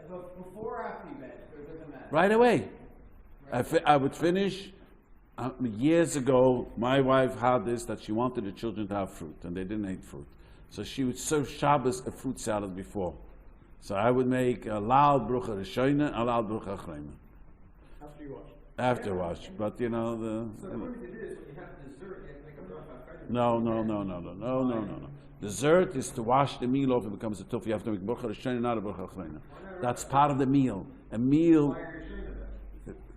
but before or after you bet, it doesn't matter. Right away. I would finish. Years ago, my wife had this, that she wanted the children to have fruit, and they didn't eat fruit. So she would serve Shabbos a fruit salad before. So I would make a loud bracha rishayna, a loud bracha achrayna. After you wash. After wash, but So according to this, when you have dessert, you have to make a bracha. No. Dessert is to wash the meal off. It becomes a tough. You have to make bracha rishayna, not a bracha achrayna. That's part of the meal. A meal.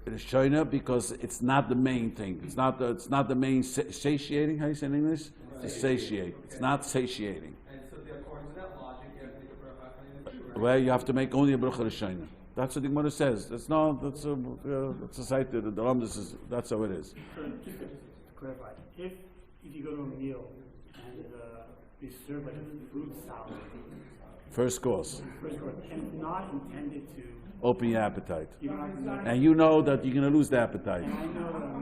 Rishayna, because it's not the main thing. It's not the main satiating. How do you say in English? To satiate. It's not satiating. And so according to that logic, you have to make a bracha achrayna too, right? Well, you have to make only a bracha rishayna. That's what the Gemara says. That's a site that the Ramdas is. That's how it is. Just to clarify, if you go to a meal and they serve like a fruit salad, First course. first course, and it's not intended to, Open your appetite. you're not going to, And you know that you're going to lose the appetite. and I know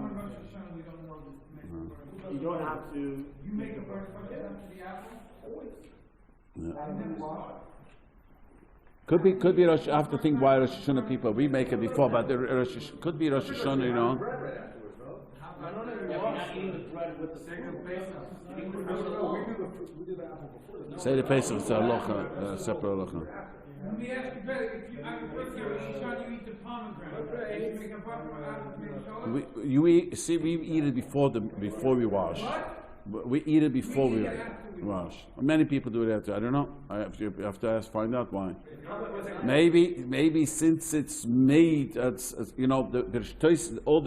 you don't have to. You make a bracha to the apple? Always. Could be Rosh. I have to think why Rosh Hashanah people. We make it before, but could be Rosh Hashanah. You know. Say the Pesach. It's a halacha, separate halacha. Let me ask you better, if you, I would put your Ishon, you eat the pomegranate. You make a bracha out of the Ishon? We eat it before we wash. We eat it before we wash. Many people do it after. I don't know. I have to ask, find out why. Maybe since it's made, all the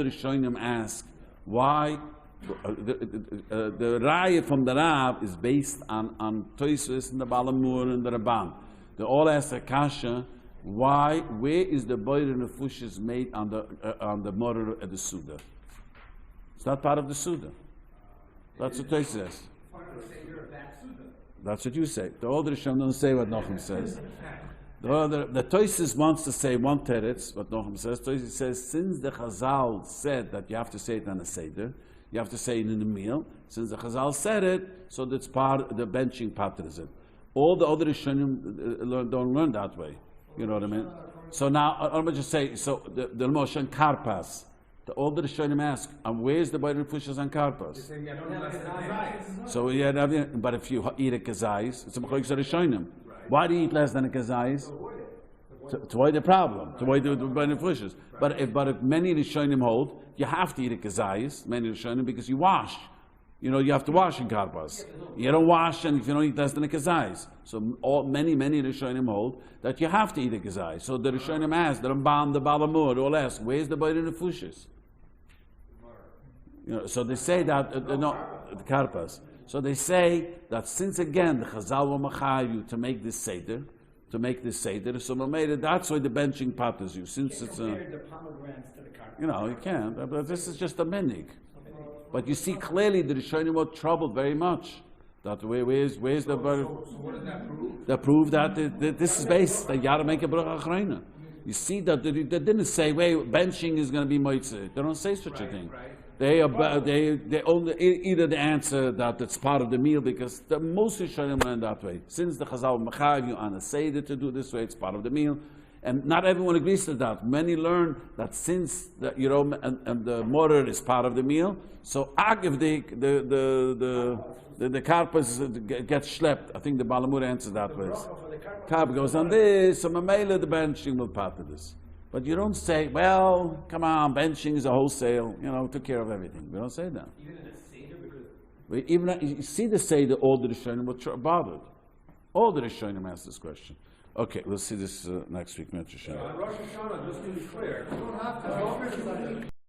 Rishonim ask why. The raya from the Rav is based on Toisus and the Balamur and the Rabban. They all ask the kasha, why? Where is the boyer nefushes made on the motor of the Suda? It's not part of the Suda. That's what Toisus says. That's what you say. The older Rishonim don't say what Nochem says. The Toisus wants to say one teretz, what Nochem says. Toisus says, since the Chazal said that you have to say it on a Seder, you have to say it in the meal. Since the Chazal said it, so that's part the benching patters it. All the other Rishonim don't learn that way. You know what I mean? So now, I'm going to just say, so the Moshe and Karpas, the older Rishonim ask, and where's the Bayern Fushas and Karpas? So yeah, but if you eat a kazais, it's a Mechalik Rishonim. Why do you eat less than a kazais? To avoid the problem, to avoid the Bayern Fushas. But if many Rishonim hold, you have to eat a kazais, many Rishonim, because you wash. You know, you have to wash in karpas. You don't wash, and if you don't eat less than a kazais. So many Rishonim hold that you have to eat a kazais. So the Rishonim ask, the Ramban, the Balamur, all ask, where's the Bayern Fushas? You know, so they say that, no, the karpas. So they say that since again the Chazal will machayev you to make this Seder, so Mameda, that's why the benching patters you. Since it's Compared the pomegranates to the carpet. you can't. But this is just a minig. But you see clearly the Rishonim were troubled very much. That where's the So what does that prove? that prove that this is based that you got to make a bracha achrayna. You see that they didn't say, wait, benching is going to be moitzeh. They don't say such a thing. They only either the answer that it's part of the meal because the most Rishonim learn that way. Since the Chazal machayev you on a Seder to do this way, it's part of the meal. And not everyone agrees to that. Many learn that since the and the mortar is part of the meal, so if the carpus gets schlepped, I think the Balamur answers that way. Carp goes on this, so Mamela the benching will part of this. But you don't say, well, come on, benching is a wholesale, took care of everything. We don't say that. Even in a Seder, because You see the Seder, all the Rishonim were bothered. All the Rishonim asked this question. Okay, we'll see this next week. On Rosh Hashanah, just to be clear, you don't have to.